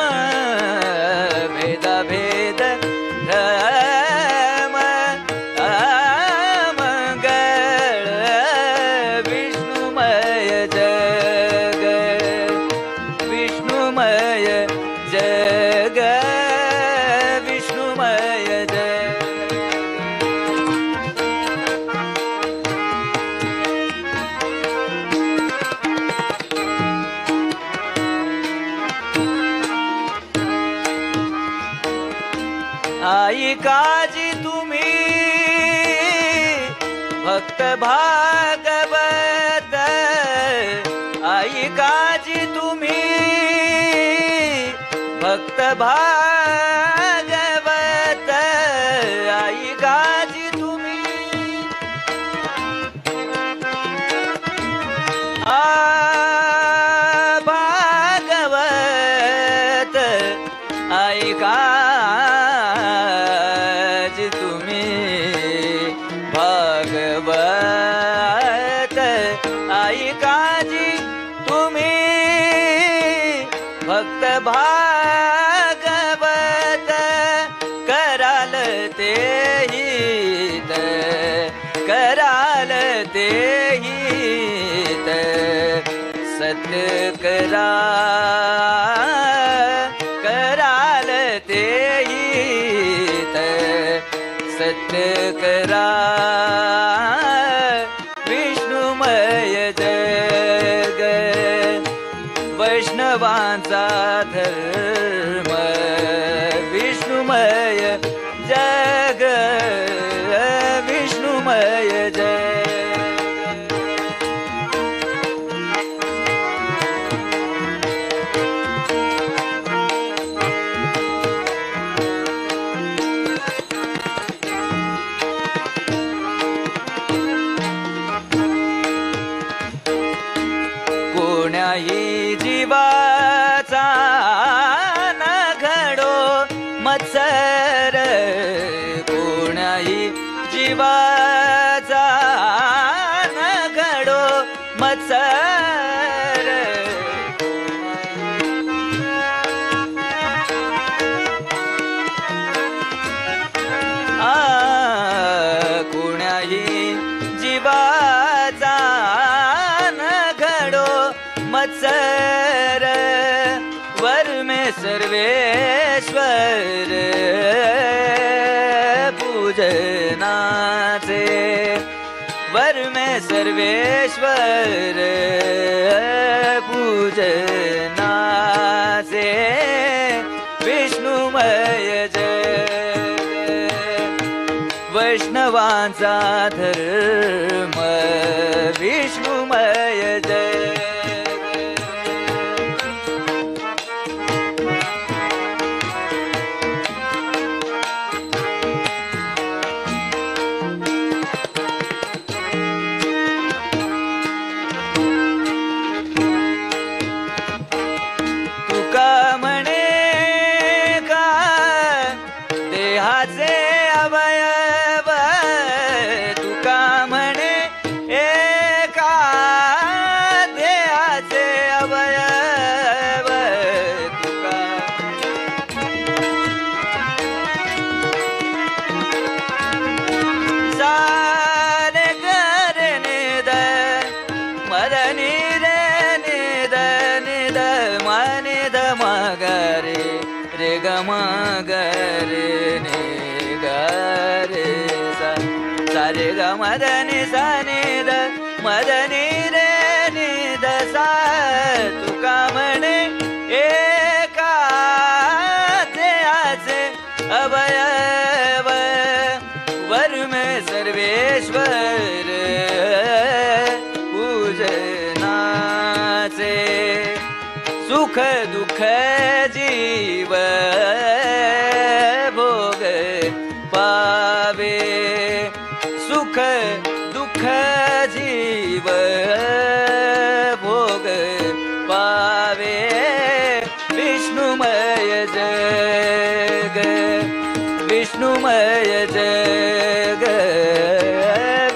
भेदा भेद भ्रम मंगळ विष्णुमय जग विष्णुमय जग विष्णुमय जग आई काजी तुम्ही भक्त भागवत आई काजी तुम्ही भक्त भागवत आई काजी तुम्ही भागवत आई का भागवत आई काजी तुम्ही भक्त भागवत कराल ते हित कराल ते हित सत्य करा कराल ते हित सत्य करा विष्णुमय जग वैष्णवांचा धर्म विष्णुमय जग विष्णुमय जग जीवाचा न घडो मत्सर कोणाही जीवाचा न घडो मत्सर कोणाही जीवाचा न घडो मत्सर वर में सर्वेश्वर पूजनाचे वर में सर्वेश्वर पूजनाचे विष्णुमय जग वैष्णवांचा धर्म विष्णुमय जग सारे ग मदनी सा नि द मदनी रे नि द सा तुका म्हणे एका देहाचे अवयव वर में सर्वेश्वर पूजनाचे सुख दुःख जीव भोग पावे सुख दुःख जीव भोग पावे विष्णुमय जग विष्णुमय जग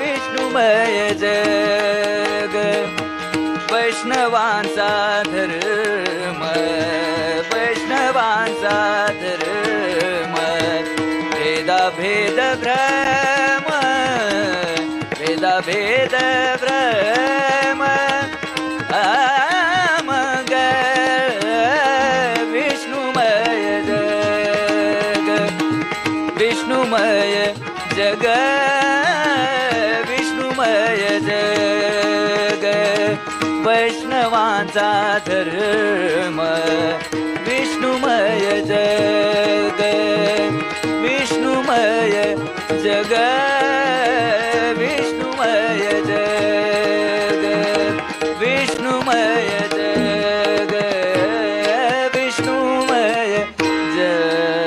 विष्णुमय जग वैष्णवांचा धर्म वैष्णवांचा धर्म भेदा भेद भ्रम भेदा भेद भ्रम मग विष्णुमय जग विष्णुमय जग विष्णुमय जग वैष्णवांचा धर्म विष्णुमय जग विष्णुमय जग विष्णुमय जग विष्णुमय जग विष्णुमय जग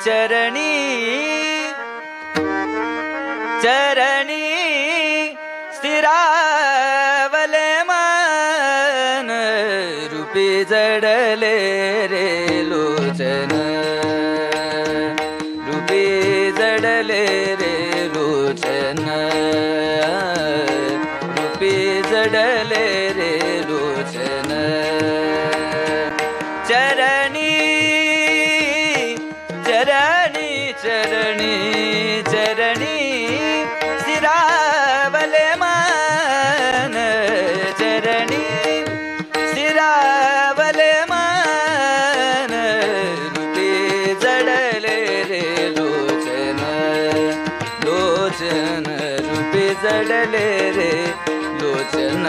चरणी चरणी स्थिरावले मन रूपी जडले रे लोचन रूपी जडले रे लोचन रूपी जडले रे लोचन चरणी चरणी चरणी चरणी स्थिरावले मन चरणी स्थिरावले मन रूपी जडले रे लोचन लोचन रूपी जडले रे लोचन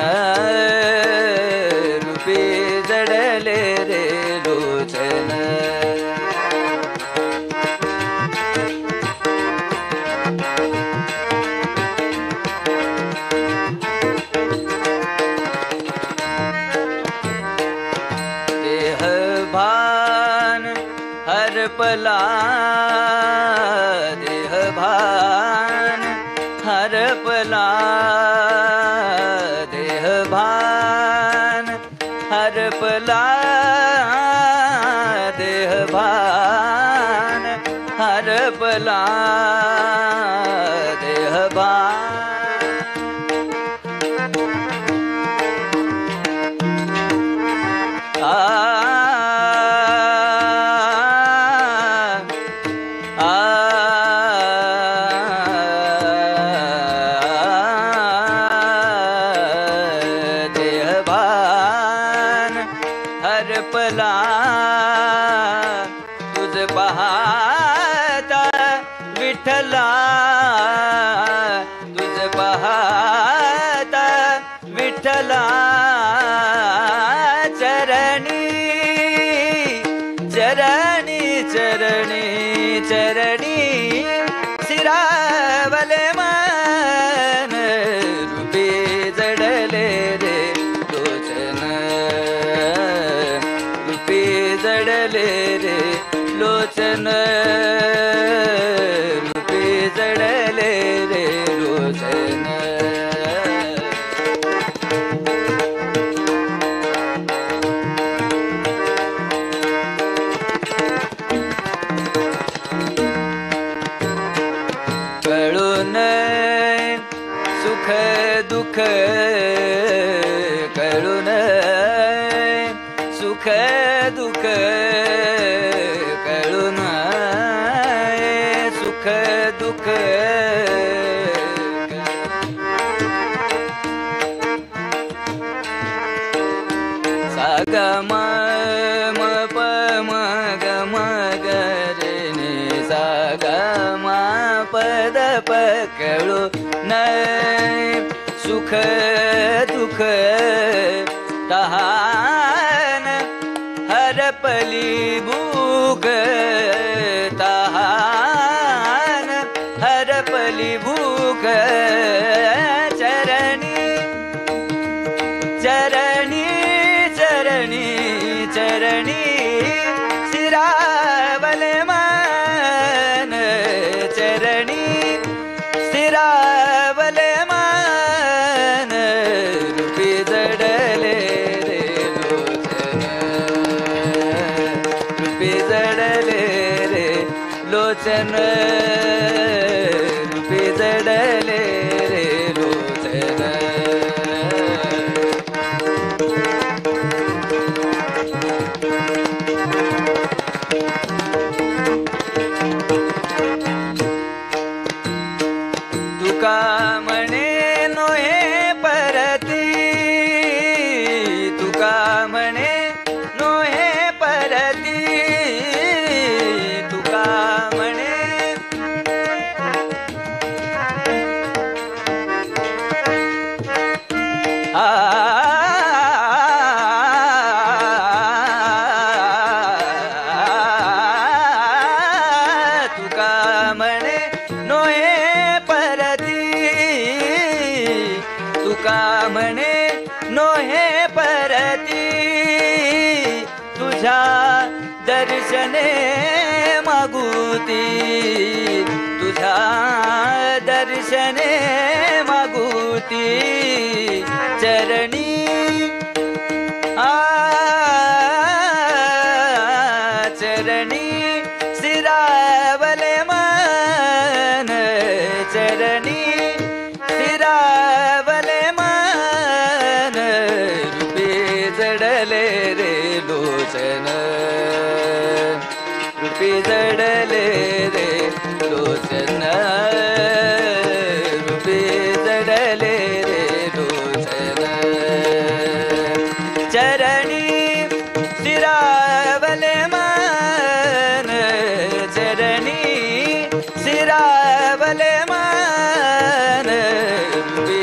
रूपी जडले रे लोचन हरपला देह भान हरपला देह भान हरपला देह भान हरपला देह भान हरपला तुझ पाहता विठ्ठला तुझ पाहता विठ्ठला चरणी चरणी चरणी चरणी शिरावले मन रूपी जडले रे लोचन रूपी जडले रे लोचन रूपी जडले रे लोचन कळून सुख दुःख कळून सुख दुःख कळून सुख दुःख सागम म प म ग म ग रे नि सागम पद प कळून सुख दुःख तहान हरपली भूक तहान हरपली भूक चरणी चरणी चरणी चरणी शिरावले मन चरणी शिरावले मन रूपी जडले रे लोचन रूपी जडले रे लोचन रूपी जडले रे लोचन तुका म्हणे नोहे परती तुका म्हणे नोहे परती तुका म्हणे तुका म्हणे नोहे तुका म्हणे नोहे परती तुझ्या दर्शने मा मागुती तुझ्या दर्शने मागुती चरणी चरणी शिरावले मन चरणी शिरावले मन रूपे जडले रे लोचन रूपे जडले रे लोचन रूपे जडले रे लोचन चरणी शिरावले मन चरणी शिरावले मन रूपे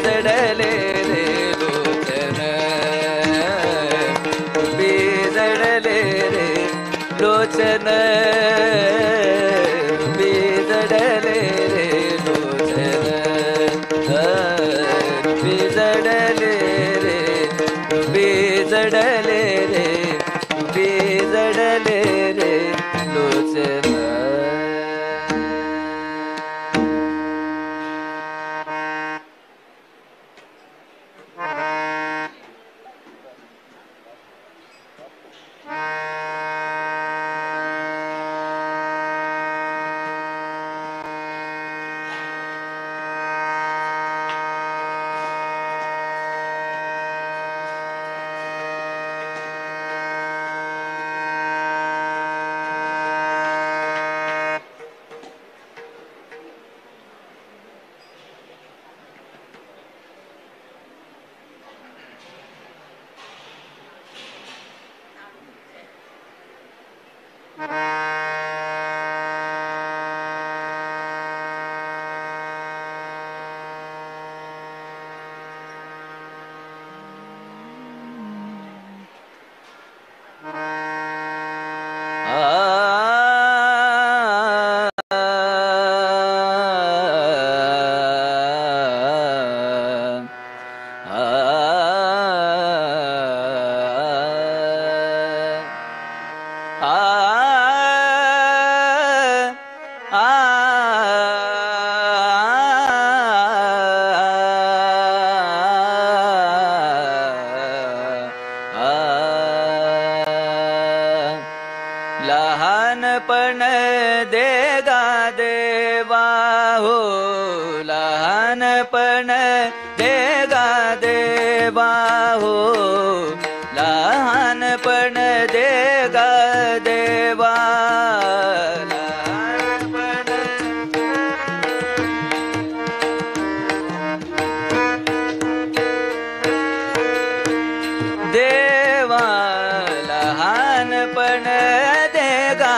जडले रे लोचन रूपे जडले रे लोचन रूपे जडले रे लोचन रूपे जडले रे रूपे जडले रे रूपे जडले रे लोचन लहानपण देगा देवा हो लहानपण देगा देवा हो लहानपण देगा देवा देवा लहानपण देगा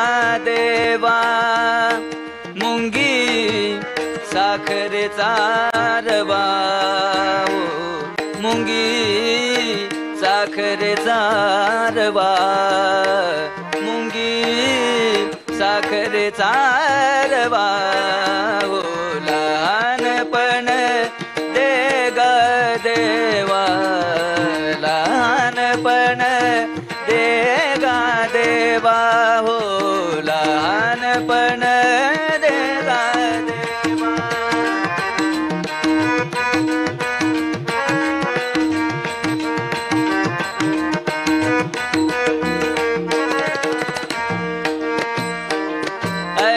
देवा मुंगी साखरेचा रवा हो मुंगी साखरेचा रवा मुंगी साखरेचा रवा हो लहानपण देगा देवा लहानपण देगा देवा हो लहानपण देगा देवा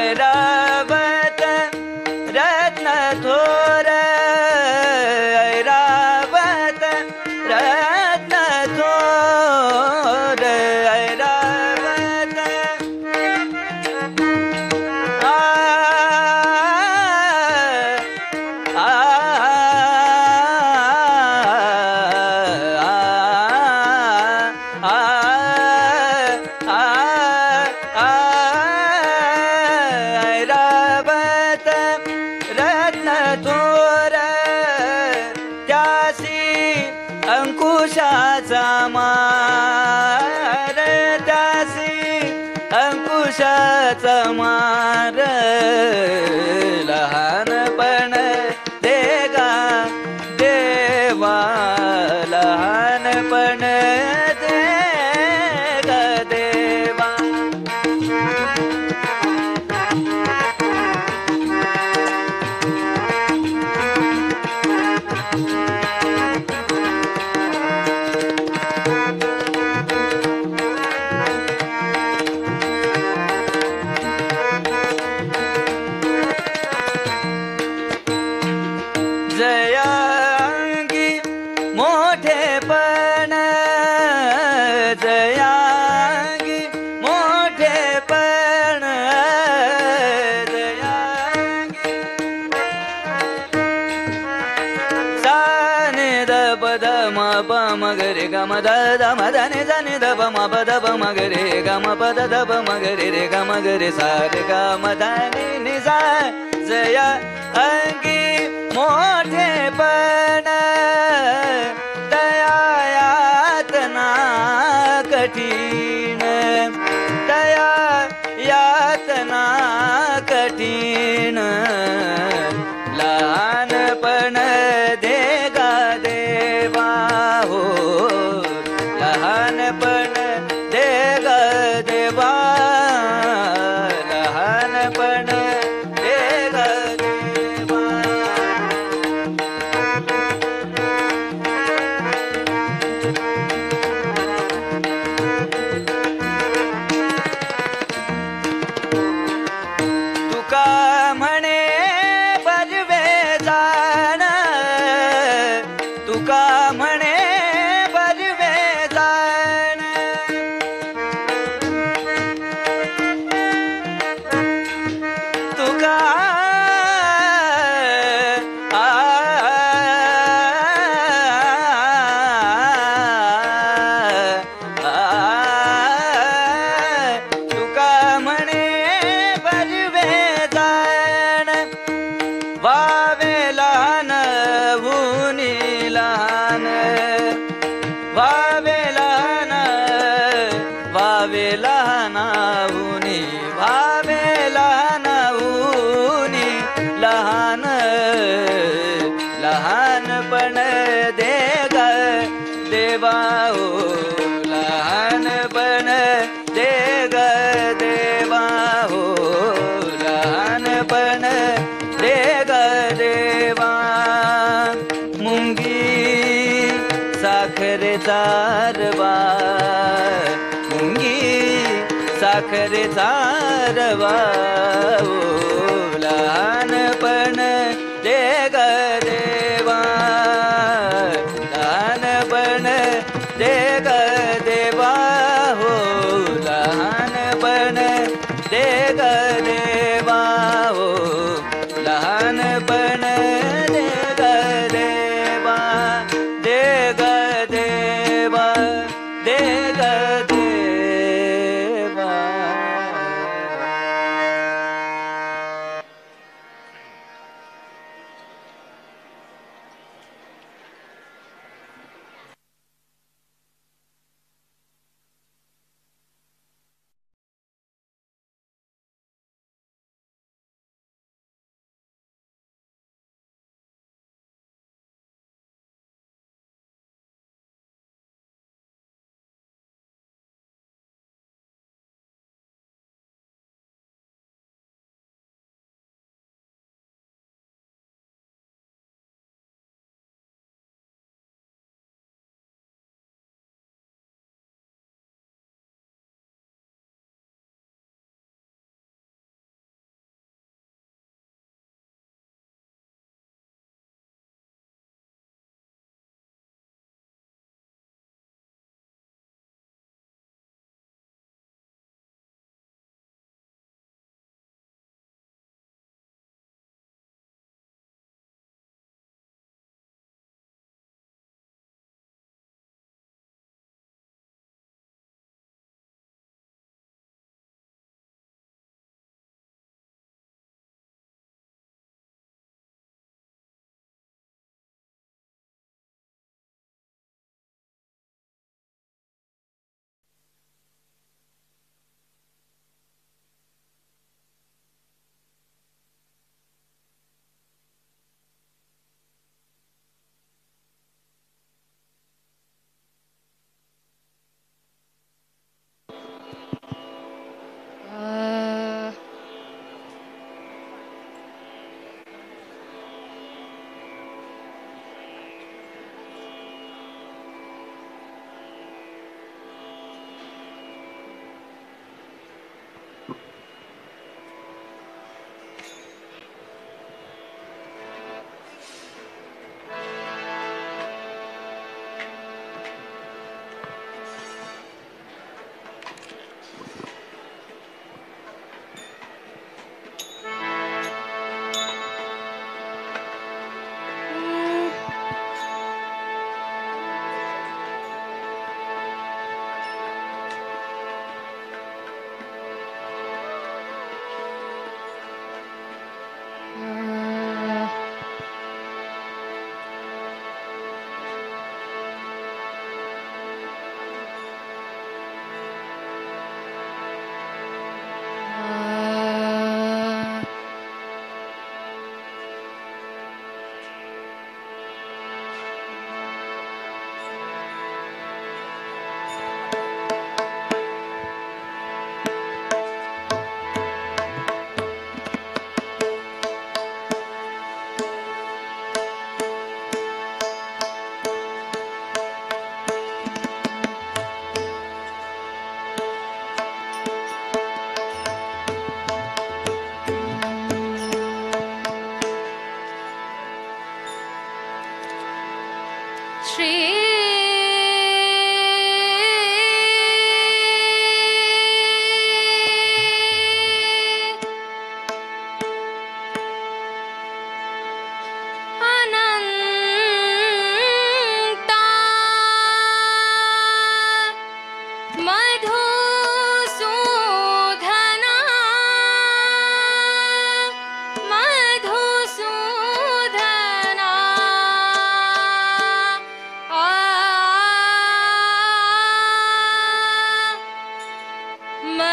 ऐरावत रत्न थोर ऐरावत रत्न थोर ऐरावत ऐरावत रत्न थोर त्यासी अंकुशाचा मार त्यासी अंकुशाचा मार लहानपण देगा देवा लहानपण देगा देवा म ग रे ग म द द म द नि द नि द ब म प द प म ग रे ग म प द द प म ग रे रे ग म ग रे सा रे ग म द नि नि सा जय अंगी मोठेपण दया यातना कठीण दया यातना कठीण लहानपण दे गा देवा हो लहानपण दे गा देवा लहानपण दे गा देवा तुका म्हणे बजवे जाण तुका म्हणे बजवे जाण तुका तुका म्हणे बजवे जाण वावे लहान भुनी लहान वावे लहान वावे लहान भुनी भावे लहान भुनी लहान लहानपण दे ग देवा हो लहानपण दे ग देवा हो लहानपण दे ग देवा मुंगी साखरेचा रवा मुंगी साखरेचा रवा हो लहानपण दे ग देवा लहानपण दे ग देवा हो लहानपण दे ग देवा हो लहानपण दे ग देवा दे ग देवा दे ग देवा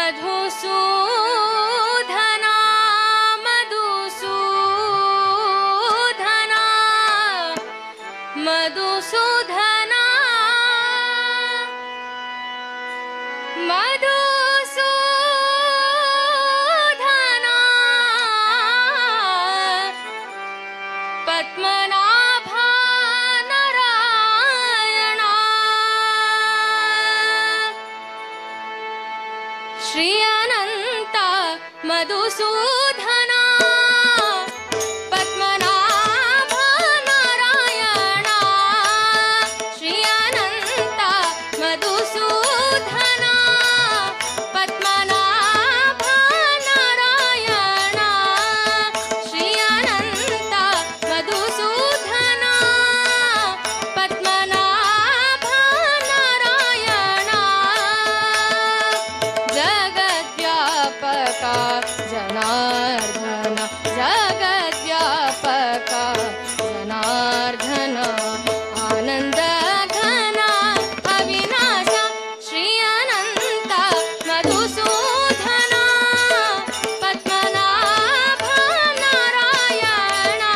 मधुसूदना मधुसूदना मधुसूदना मधुसूदना पद्मनाभा नारायणा श्री अनंत मधुसूदना पद्मनाभा नारायणा श्री अनंत मधुसूदना पद्मनाभा नारायणा श्री अनंत मधुसूदना पद्मनाभा नारायणा जगद्व्यापका जनार्दन जगद्व्यापका जनार्दन आनंद घन अविनाश श्री अनंत मधुसूदना पद्मनाभा नारायणा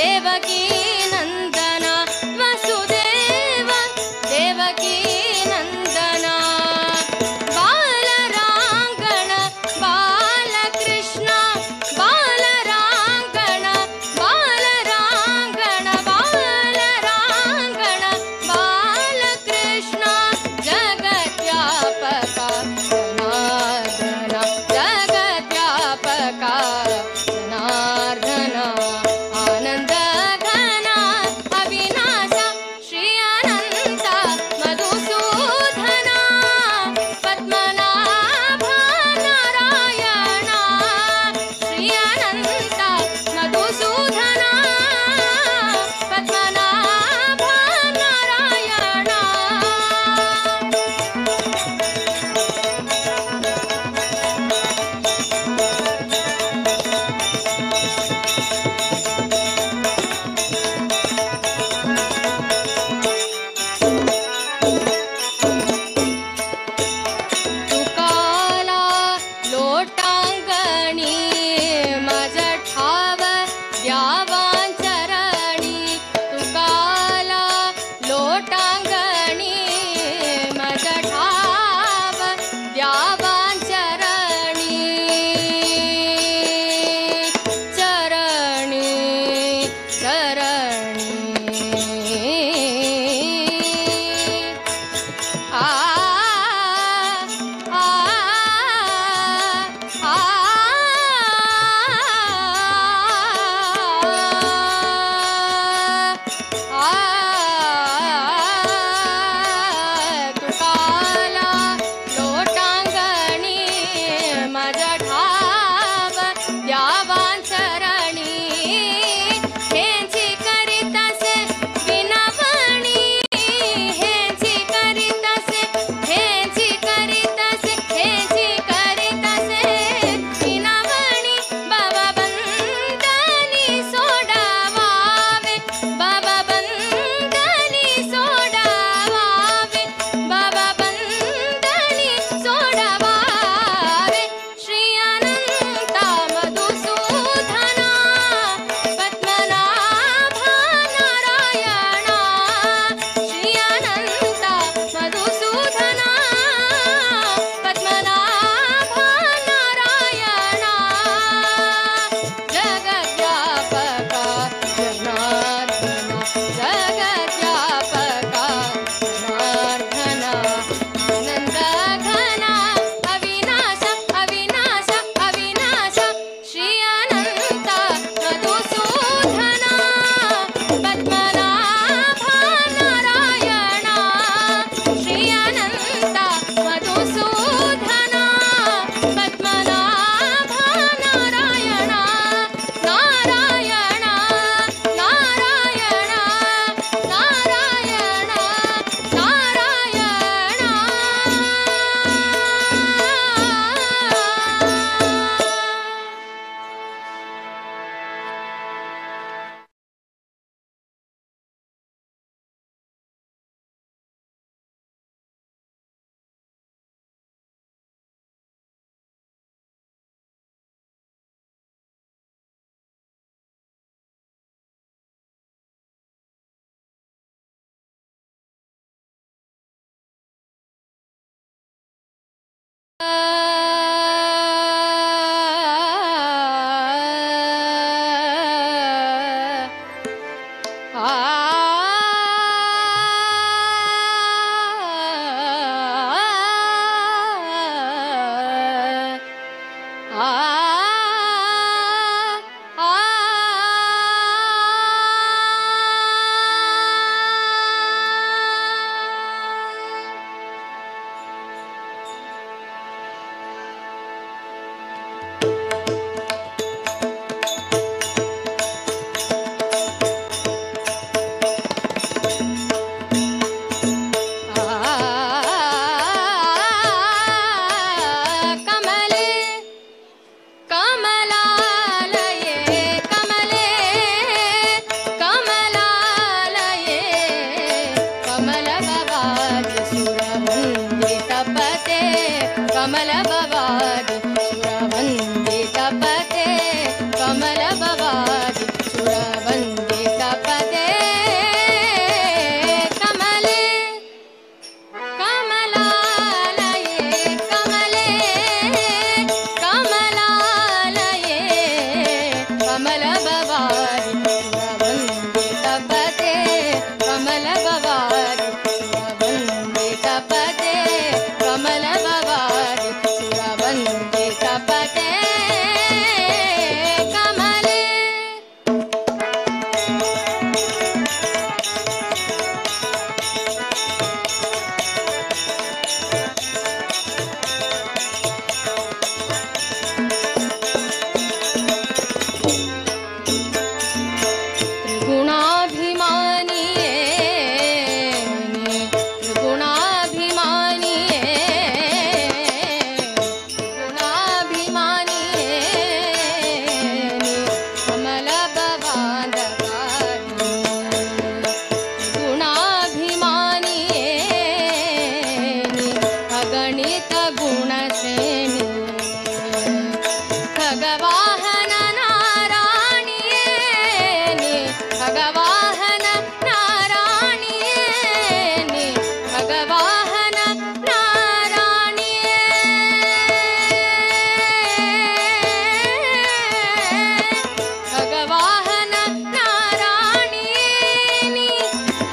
देवकी नंदना वसुदेव देवकी नंदना बालरांगण बालकृष्ण बालरांगण बालरांगण बालरांगण बालकृष्ण जगद्व्यापका जनार्दन जगद्व्यापका जनार्दन आनंद घन ಖಗವಾಹನ ನಾರಾಣಿಯೇ ನೀ ಖಗವಾಹನ ನಾರಾಣಿಯೇ ಖಗವಾಹನ ನಾರಾಣಿಯೇ ನೀ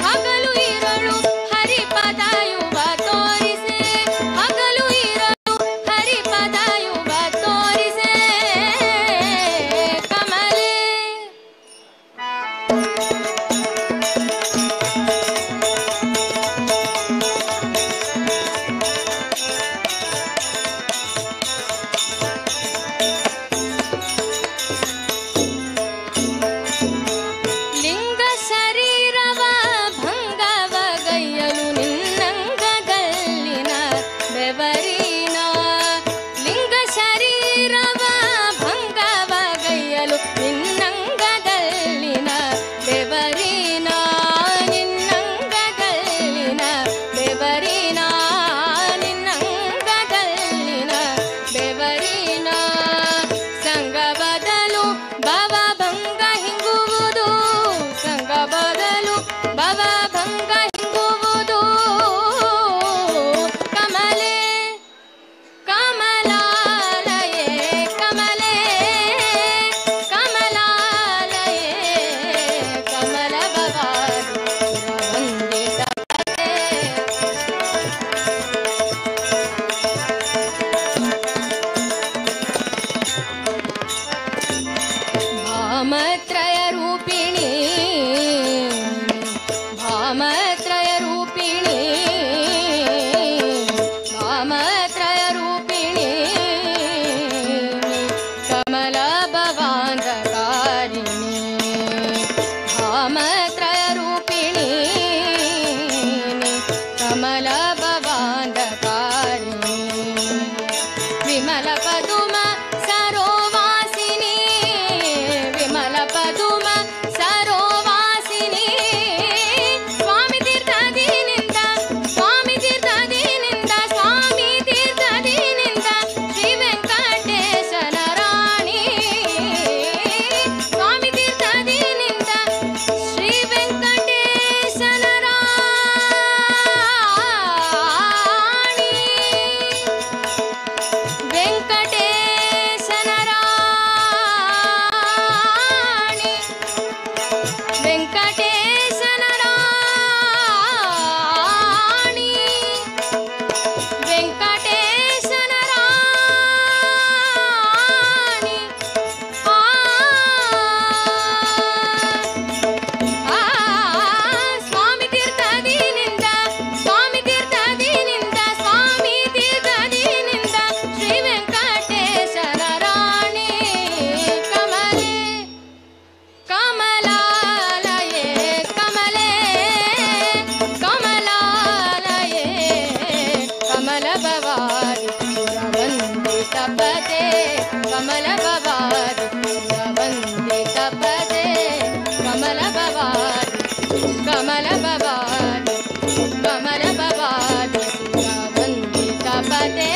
ಹಗಲು ಇರಳು ಹರಿಪದಯುವ ತೋರಿಸೆ ಹಗಲು ಇರಳು ಹರಿಪದಯುವ ತೋರಿಸೆ ಕಮಲೆ ಲಿಂಗ ಶರೀರವ ಭಂಗವಗೈಯಲು ನಿನ್ನಂಗಗಲ್ಲಿನ ಬೆವರಿನ ಲಿಂಗ ಶರೀರವ ಭಂಗವಗೈಯಲು ನಿನ್ನಂಗಗಲ್ಲಿನ ಬೆವರಿನ ನಿನ್ನಂಗಗಲ್ಲಿನ ಬೆವರಿನ ನಿನ್ನಂಗಗಲ್ಲಿನ ಬೆವರಿನ ಸಂಗ ಬದಲು ಭವ ಭಂಗ ಹಿಂಗುವುದು ಸಂಗ ಬದಲು ಭವ ಭಂಗ ಹಿಂಗುವುದು ಕಮಲೆ ಕಮಲಾಲಯೇ ಕಮಲೆ ಕಮಲಾಲಯೇ ಕಮಲ ಭವಾನಿ ವಂದಿತ ಭಾಮತ್ರಯ ರೂಪಿಣಿ ಭಾಮತ್ರಯ ರೂಪಿಣಿ ಭಾಮತ್ರಯ ರೂಪಿಣಿ ಕಮಲ ಭವಾಂಧಕಾರಿಣಿ ಭಾಮತ್ರಯ ರೂಪಿಣಿ ಕಮಲ ಭವಾಂಧಕಾರಿಣಿ ವಿಮಲ ಪದುಮ ಸರೋವಾಸಿನಿ ವಿಮಲ ಪದುಮ ಸರೋವಾಸಿನಿ ಸ್ವಾಮಿ ತೀರ್ಥದಿನಿಂದ ಸ್ವಾಮಿ ತೀರ್ಥದಿನಿಂದ ಸ್ವಾಮಿ ತೀರ್ಥದಿನಿಂದ ಶ್ರೀ ವೆಂಕಟೇಶನ ರಾಣಿ ಸ್ವಾಮಿ ತೀರ್ಥದಿನಿಂದ ಶ್ರೀ ವೆಂಕಟೇಶನ ರಾಣಿ ವೆಂಕಟೇಶನ ರಾಣಿ ವೆಂಕಟೇಶನ ರಾಣಿ ವೆಂಕಟೇಶನ ರಾಣಿ ಸ್ವಾಮಿ ತೀರ್ಥದಿನಿಂದ ಸ್ವಾಮಿ ತೀರ್ಥದಿನಿಂದ ಸ್ವಾಮಿ ತೀರ್ಥದಿನಿಂದ ಶ್ರೀ ವೆಂಕಟೇಶನ ರಾಣಿ ಕಮಲೆ ಕಮಲಾಲಯೇ ಕಮಲೆ ಕಮಲಾಲಯೇ ಕಮಲ ಭವಾನಿ ವಂದಿತ ಪದೇ ಕಮಲ ಭವಾನಿ ವಂದಿತ ಪದೇ ಕಮಲ ಭವಾನಿ ಕಮಲ ಭವಾನಿ ಕಮಲ ಭವಾನಿ ವಂದಿತ ಪದೇ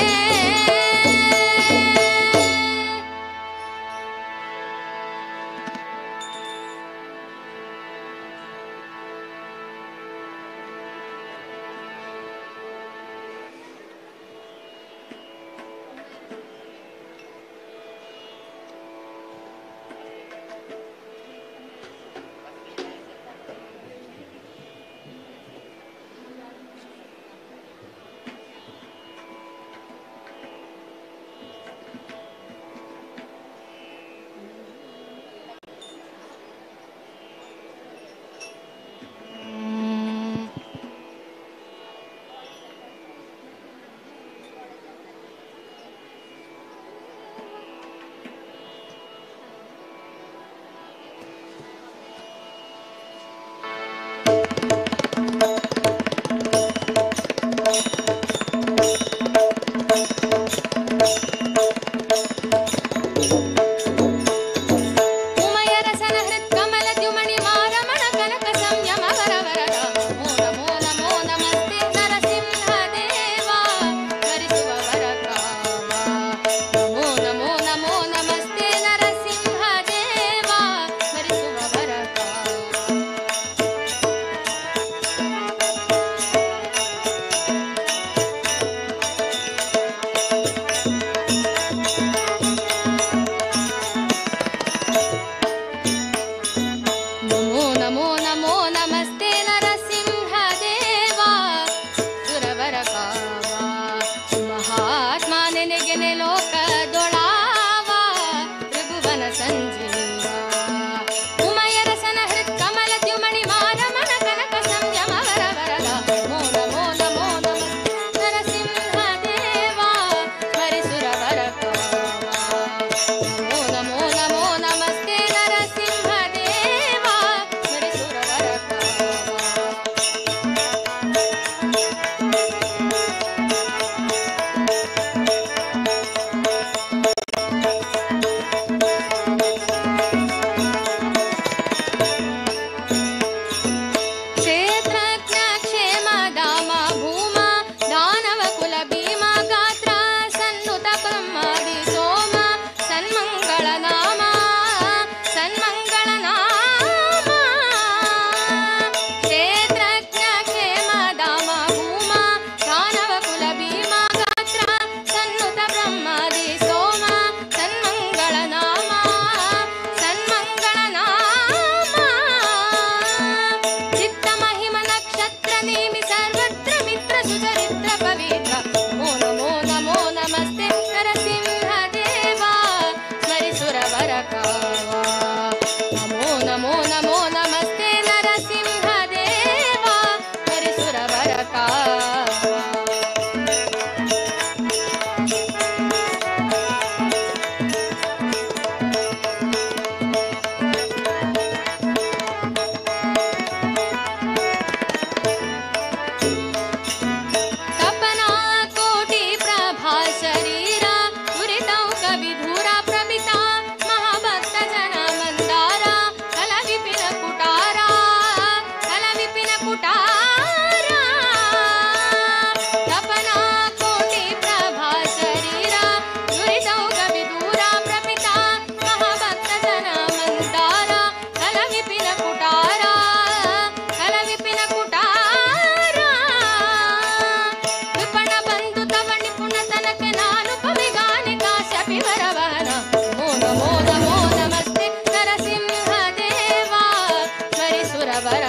सुरवर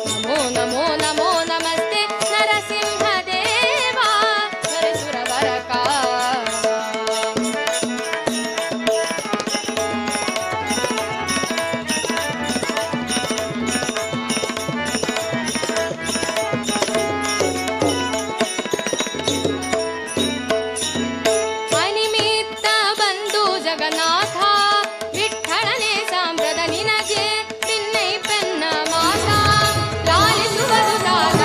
नमो नमो नमो नमस्ते नरसिंह देवा स्वर सुरवर ಅನಿಮಿತ್ತ ಬಂದು ಜಗನ್ನಾಥ ವಿಠ್ಠಳನೆ ಸಾಂಬ್ರದ ನಿನಗೆ ನಿನ್ನೈ ಪೆನ್ನ ಮಾತಾ ಲಾಲಿಸುವುದು ದಾತ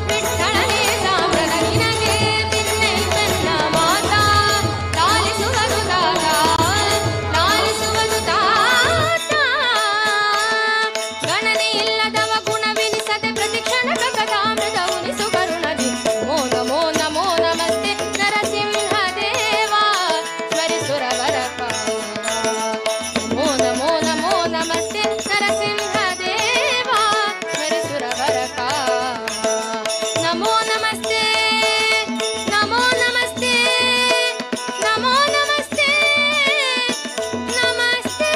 ವಿಠ್ಠಳನೆ ಸಾಂಬ್ರದ ನಿನಗೆ ನಿನ್ನೈ ಪೆನ್ನ ಮಾತಾ ಲಾಲಿಸುವುದು ದಾತ ಲಾಲಿಸುವುದು ದಾತ ಗಣನೆ ಇಲ್ಲದವ ಗುಣವೆನಿಸದೆ ಪ್ರತಿಕ್ಷಣ ಕಥಾಮೃತ ಉನಿಸು ಕರುಣದಿ ನಮೋ ನಮೋ ನಮೋ ನಮಸ್ತೆ ನರಸಿಂಹ ದೇವಾ ಸ್ಮರಿಸುರವರ ನಮೋ ನಮೋ ನಮೋ ನಮಸ್ತೆ ನರಸಿಂಹ ದೇವಾ ಸ್ಮರಿಸುರವರ ನಮೋ ನಮಸ್ತೆ ನಮೋ ನಮಸ್ತೆ ನಮೋ ನಮಸ್ತೆ ನಮಸ್ತೆ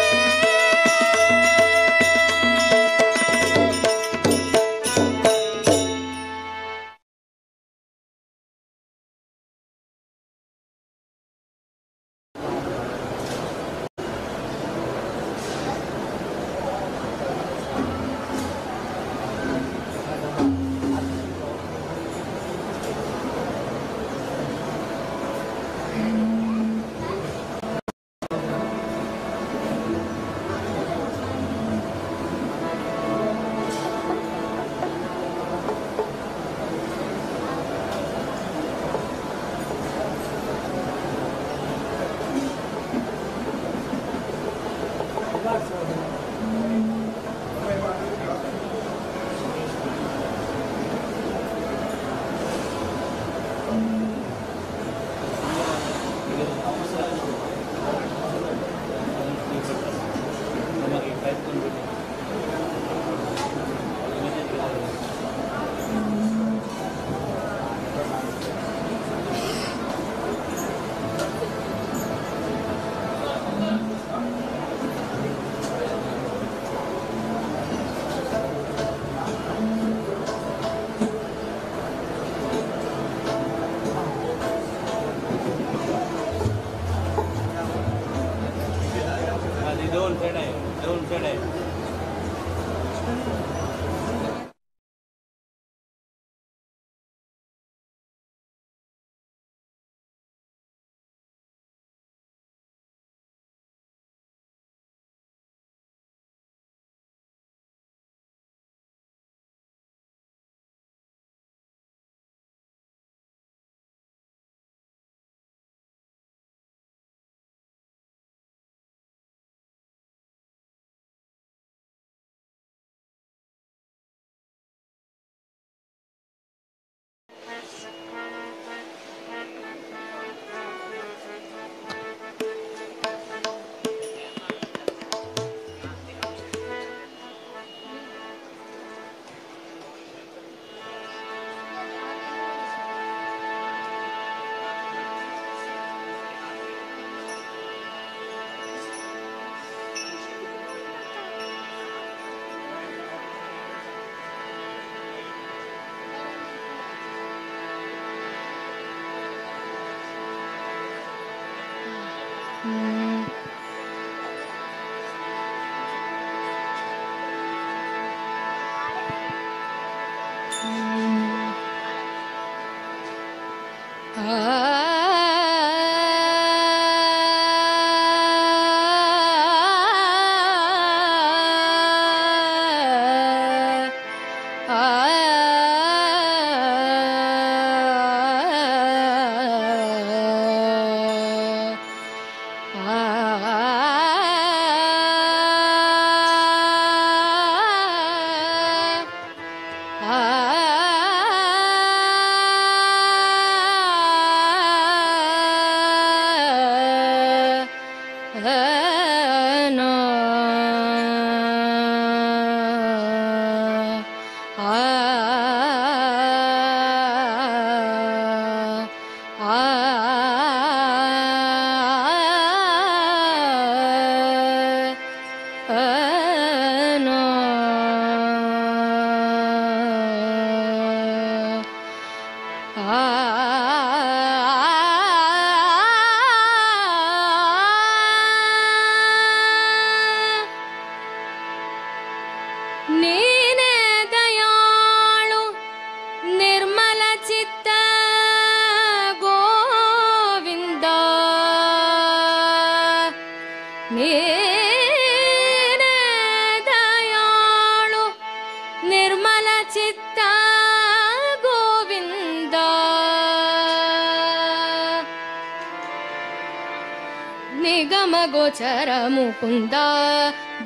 ನಿಗಮ ಗೋಚರ ಮುಕುಂದ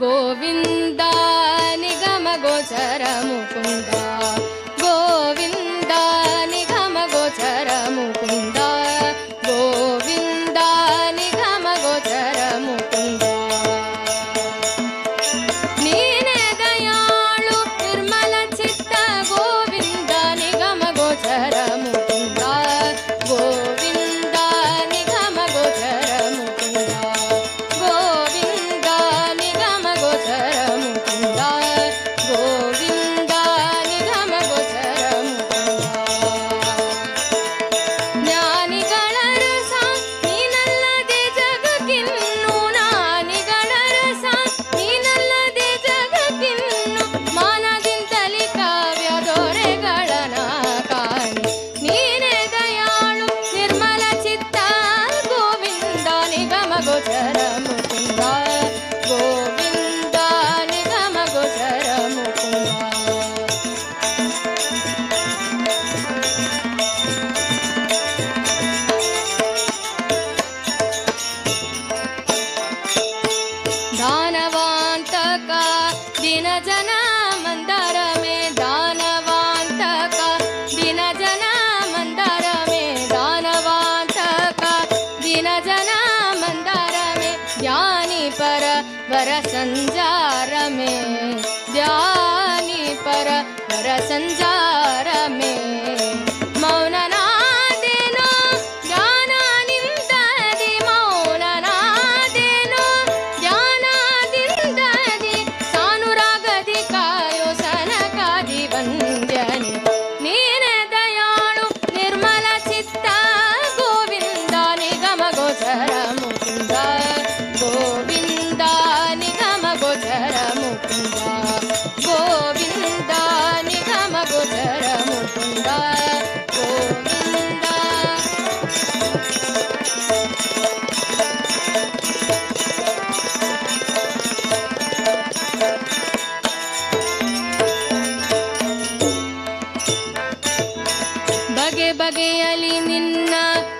ಗೋವಿಂದ ನಿಗಮ ಗೋಚರ ಮುಕುಂದ ಗೋವಿಂದ ನಿಗಮ ಗೋಚರ ಮುಕುಂದ ಗೋವಿಂದ ನಿಗಮ ಗೋಚರ ಮುಕುಂದ ನೀನೇ ದಯಾಳು ನಿರ್ಮಲ ಚಿತ್ತ ಗೋವಿಂದ ನಿಗಮ ಗೋಚರ ಮುಕುಂದ ಗೋವಿಂದ ನಿಗಮ ಗೋಚರ ಮುಕುಂದ ಗೋವಿಂದ ನಿಗಮ ಗೋಚರ ಮುಕುಂದ ಗೋವಿಂದ ನಿಗಮ ಗೋಚರ ಮುಕುಂದ ಜ್ಞಾನಿಗಳ ರಸ ನೀನಲ್ಲದೆ ಜಗಕ್ಕಿನ್ನು ಜ್ಞಾನಿಗಳ ರಸ ನೀನಲ್ಲದೆ ಜಗಕ್ಕಿನ್ನು ಮಾನದಿಂದಲಿ ಕಾವ್ಯ ದೊರೆಗಳನ ಕಾಣಿ ನೀನೇ ದಯಾಳು ನಿರ್ಮಲ ಚಿತ್ತ ಗೋವಿಂದ ನಿಗಮ ಗೋಚರ ಮುಕುಂದ ಗೋವಿಂದ ನಿಗಮ ಗೋಚರ ಮುಕುಂದ दानवान्तक दिन जन मंदर में दानवान्तक दिन जन मंदर में दानवान्तक दिन जन मंदर में ज्ञानी पर वर संजार में ज्ञानी पर वर संजार में मौननादेनो ಜ್ಞಾನನಿಂದದಿ ಮೌನನಾದೇನೋ ಜ್ಞಾನದಿಂದದಿ ಸಾನುರಾಗದಿ ಕಾಯೋ ಸನಕಾದಿ ವಂದ್ಯನೆ ನೀನೇ ದಯಾಳು ನಿರ್ಮಲ ಚಿತ್ತ ಗೋವಿಂದ ನಿಗಮ ಗೋಚರ ಮುಕುಂದ ಗೋವಿಂದ ನಿಗಮ ಗೋಚರ ಮುಕುಂದ ಗೋವಿಂದ ನಿಗಮ ಗೋಚರ ಮುಕುಂದ ಗೋವಿಂದ ಬಗೆ ಬಗೆಯಲಿ ನಿನ್ನ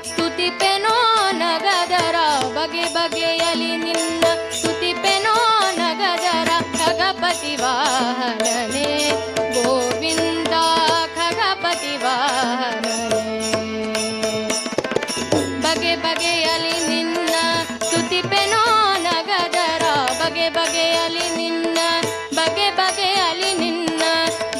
ಸ್ತುತಿಪೆನೋ ನಗದರ ಬಗೆ ಬಗೆಯಲಿ ನಿನ್ನ ಸ್ತುತಿಪೆನೋ ನಗದರ ಖಗಪತಿ ವಾಹನನೇ ಗೋವಿಂದ ಖಗಪತಿ ವಾಹನನೇ ಬಗೆ ಬಗೆಯಲಿ ನಿನ್ನ ಸ್ತುತಿಪೆನೋ ನಗದರ ಬಗೆ ಬಗೆಯಲಿ ನಿನ್ನ ಬಗೆ ಬಗೆಯಲಿ ನಿನ್ನ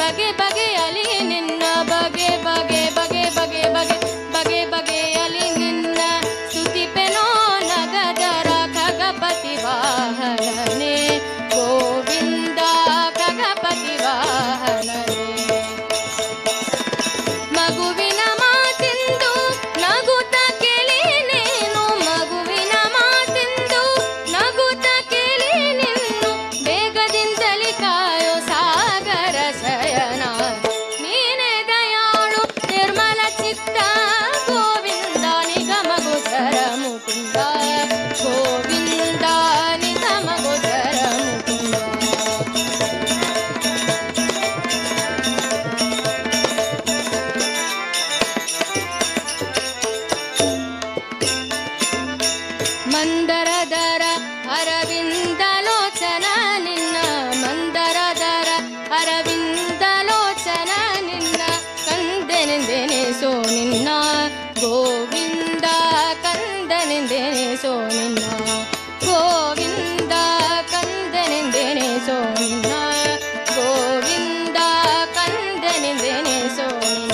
ಬಗೆ ಬಗೆಯಲಿ ನಿನ್ನ ಬಗೆ ಬಗೆ ಬಗೆ ಬಗೆ ಬಗೆ ಬಗೆ ಬಗೆಯಲಿ ನಿನ್ನ ಸ್ತುತಿಪೆನೋ ನಗದರ ಖಗಪತಿ ವಾಹನನೇ ಗೋವಿಂದ ಖಗಪತಿ ವಾಹನನೇ ಮಗುವಿನ ಮಾತೆಂದು ನಗುತ್ತ ಕೇಳಿ ನೀನು ಮಗುವಿನ ಮಾತೆಂದು ನಗುತ್ತ ಕೇಳಿ ನಿನ್ನು ಬೇಗದಿಂದಲೇ ಕಾಯೋ ಸಾಗರ ಶಯನ ನೀನೇ ದಯಾಳು ನಿರ್ಮಲ ಚಿತ್ತ ಗೋವಿಂದ ನಿಗಮ ಗೋಚರ ಮುಕುಂದ ಗೋವಿಂದ ನಿಗಮ ಗೋಚರ ಮುಕುಂದ ಮಂದರದರ ಅರವಿಂದ ಲೋಚನ ನಿನ್ನ ಮಂದರದರ ಅರವಿಂದ ಲೋಚನ ನಿನ್ನ ಕಂದನೆಂದೆನಿಸೋ ನಿನ್ನ ಗೋವಿಂದ ಕಂದನೆಂದೆನಿಸೋ ನಿನ್ನ ಗೋವಿಂದ ಕಂದನೆಂದೆನಿಸೋ ನಿನ್ನ ಗೋವಿಂದ ಕಂದನೆಂದೆನಿಸೋ ನಿನ್ನ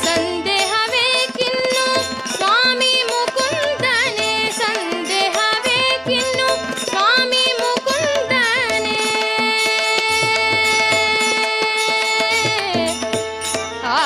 ಸಂದೇಹವೇಕಿನ್ನು ಸ್ವಾಮಿ ಮುಕುಂದನೆ ಸಂದೇಹವೇಕಿನ್ನು ಸ್ವಾಮಿ ಮುಕುಂದನೆ ಆ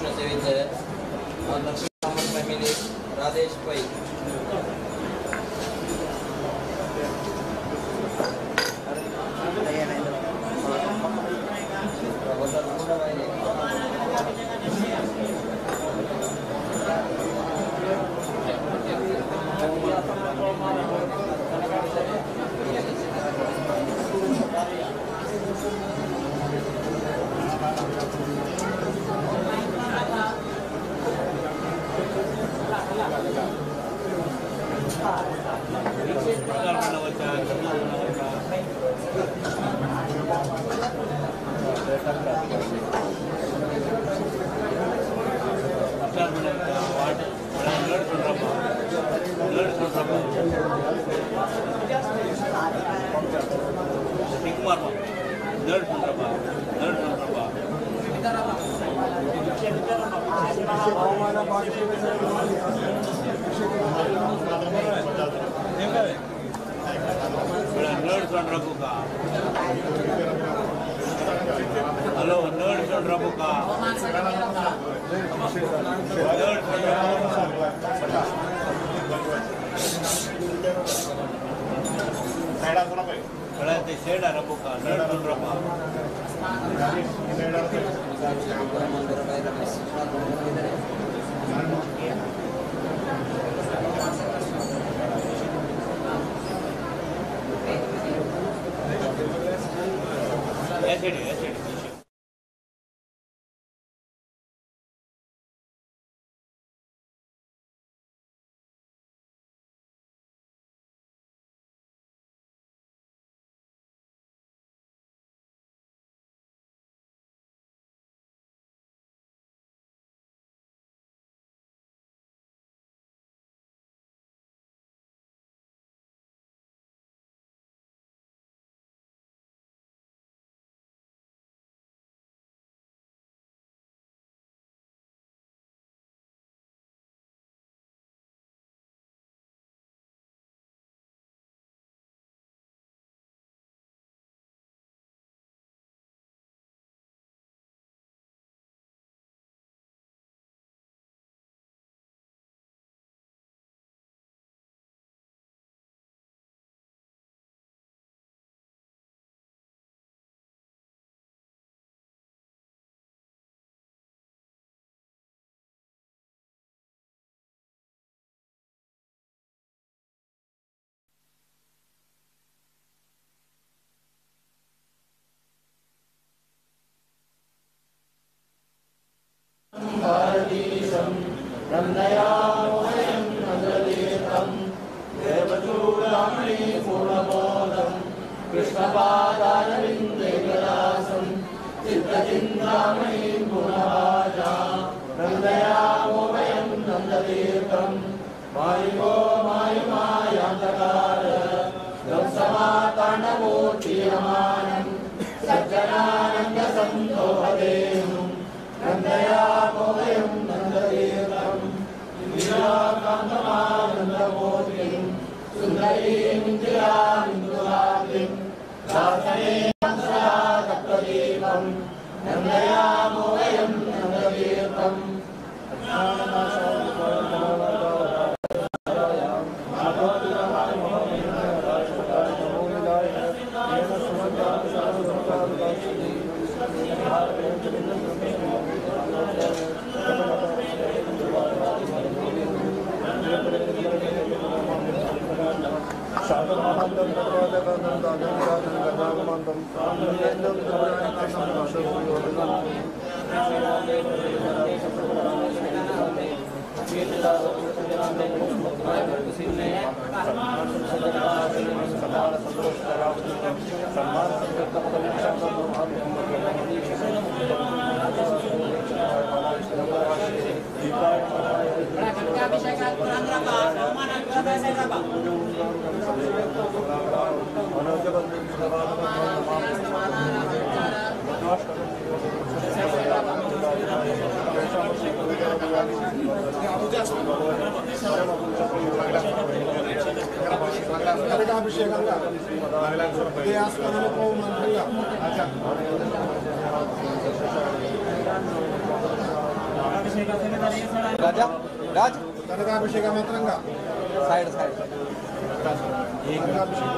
कृष्ण सेवेचं लक्ष्मी फॅमिली राधेश पै हॅलो नड सोड रबू का ते शेड रबू का नड सोड रबा कृष्णपादारविन्देकदासं चित्तचिन्तामणिं गुणभाजा नन्दयामो वयं नन्दतीर्थं मायिको मायुमायान्तकार समाताण्डवोच्चीयमानं सज्जनानन्दसन्तोहदेनुं नन्दयामो वयं नन्दतीर्थं इंदिराकान्तमानन्दमूर्तिं सुन्दरीमिन्दिरामिन्दुरात्रिं शासने तत्त्वदीपं नन्दयामो वयं नन्दतीर्थं राजा राज కనకాభిషేకం మాత్రంగా साइड साइड కనకాభిషేకం